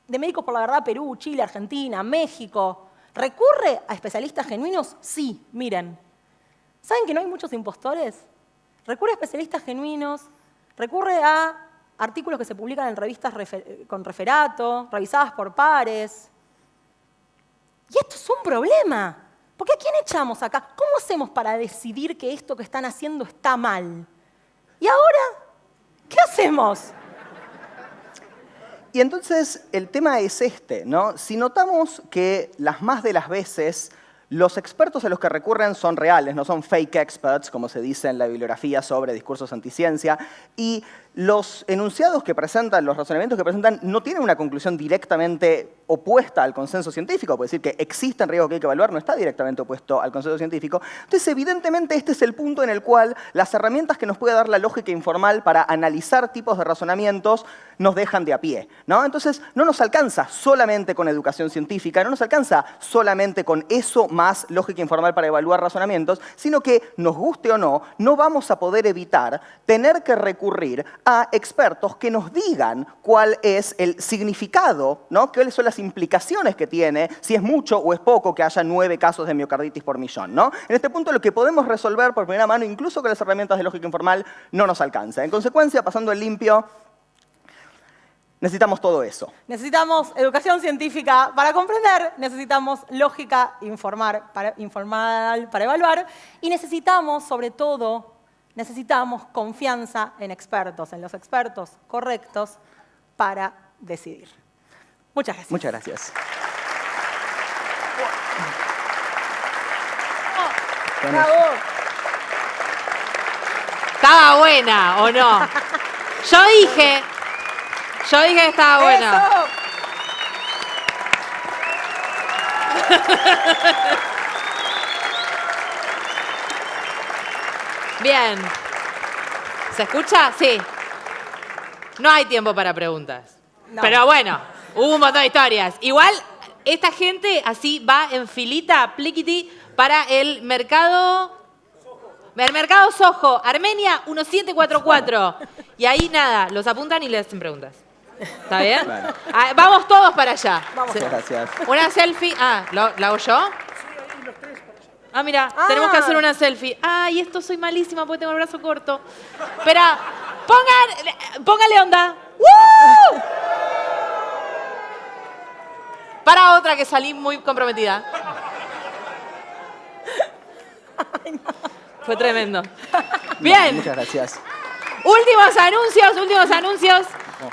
de Médicos por la Verdad, Perú, Chile, Argentina, México, ¿recurre a especialistas genuinos? Sí, miren. ¿Saben que no hay muchos impostores? Recurre a especialistas genuinos, recurre a artículos que se publican en revistas con referato, revisadas por pares. Y esto es un problema. Porque ¿a quién echamos acá? ¿Cómo hacemos para decidir que esto que están haciendo está mal? ¿Y ahora qué hacemos? Y entonces el tema es este, ¿no? Si notamos que las más de las veces los expertos a los que recurren son reales, no son fake experts, como se dice en la bibliografía sobre discursos anticiencia, y los enunciados que presentan, los razonamientos que presentan, no tienen una conclusión directamente opuesta al consenso científico, puede decir que existen riesgos que hay que evaluar, no está directamente opuesto al consenso científico. Entonces, evidentemente, este es el punto en el cual las herramientas que nos puede dar la lógica informal para analizar tipos de razonamientos nos dejan de a pie, ¿no? Entonces, no nos alcanza solamente con educación científica, no nos alcanza solamente con eso más lógica informal para evaluar razonamientos, sino que, nos guste o no, no vamos a poder evitar tener que recurrir a expertos que nos digan cuál es el significado, ¿no? Cuáles son las implicaciones que tiene, si es mucho o es poco que haya 9 casos de miocarditis por millón, ¿no? En este punto lo que podemos resolver por primera mano, incluso con las herramientas de lógica informal, no nos alcanza. En consecuencia, pasando el limpio, necesitamos todo eso. Necesitamos educación científica para comprender, necesitamos lógica informal para evaluar y necesitamos, sobre todo, confianza en expertos, en los expertos correctos para decidir. Muchas gracias. Muchas gracias. Bravo. ¿Estaba buena o no? Yo dije que estaba buena. ¡Eso! Bien. ¿Se escucha? Sí. No hay tiempo para preguntas. No. Pero bueno, hubo un montón de historias. Igual, esta gente así va en filita, pliquiti, para el mercado Mercado Soho, Armenia 1744. Y ahí nada, los apuntan y le hacen preguntas. ¿Está bien? Bueno. Ah, vamos todos para allá. Vamos. Muchas gracias. Una selfie. Ah, ¿la hago yo? Ah, mira, tenemos que hacer una selfie. Ay, esto soy malísima porque tengo el brazo corto. Espera, póngale onda. ¡Woo! Para otra que salí muy comprometida. Fue tremendo. Bien. Muchas gracias. Últimos anuncios.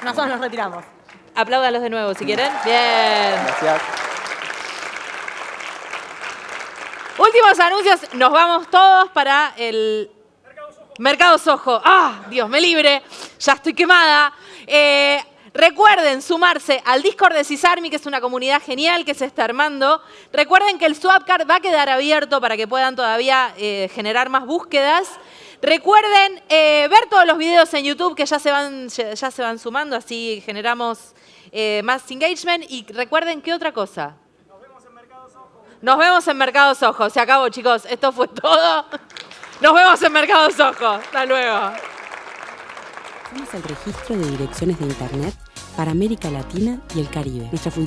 Nosotros nos retiramos. Apláudanlos de nuevo si quieren. Bien. Gracias. Últimos anuncios. Nos vamos todos para el Mercado Soho. ¡Ah! Dios me libre. Ya estoy quemada. Recuerden sumarse al Discord de Cisarmi, que es una comunidad genial que se está armando. Recuerden que el Swap Card va a quedar abierto para que puedan todavía generar más búsquedas. Recuerden ver todos los videos en YouTube que ya se van sumando, así generamos más engagement. Y recuerden, ¿qué otra cosa? Nos vemos en Mercado Soho. Nos vemos en Mercado Soho. Se acabó, chicos. Esto fue todo. Nos vemos en Mercado Soho. Hasta luego. Somos el registro de direcciones de Internet para América Latina y el Caribe. Nuestra función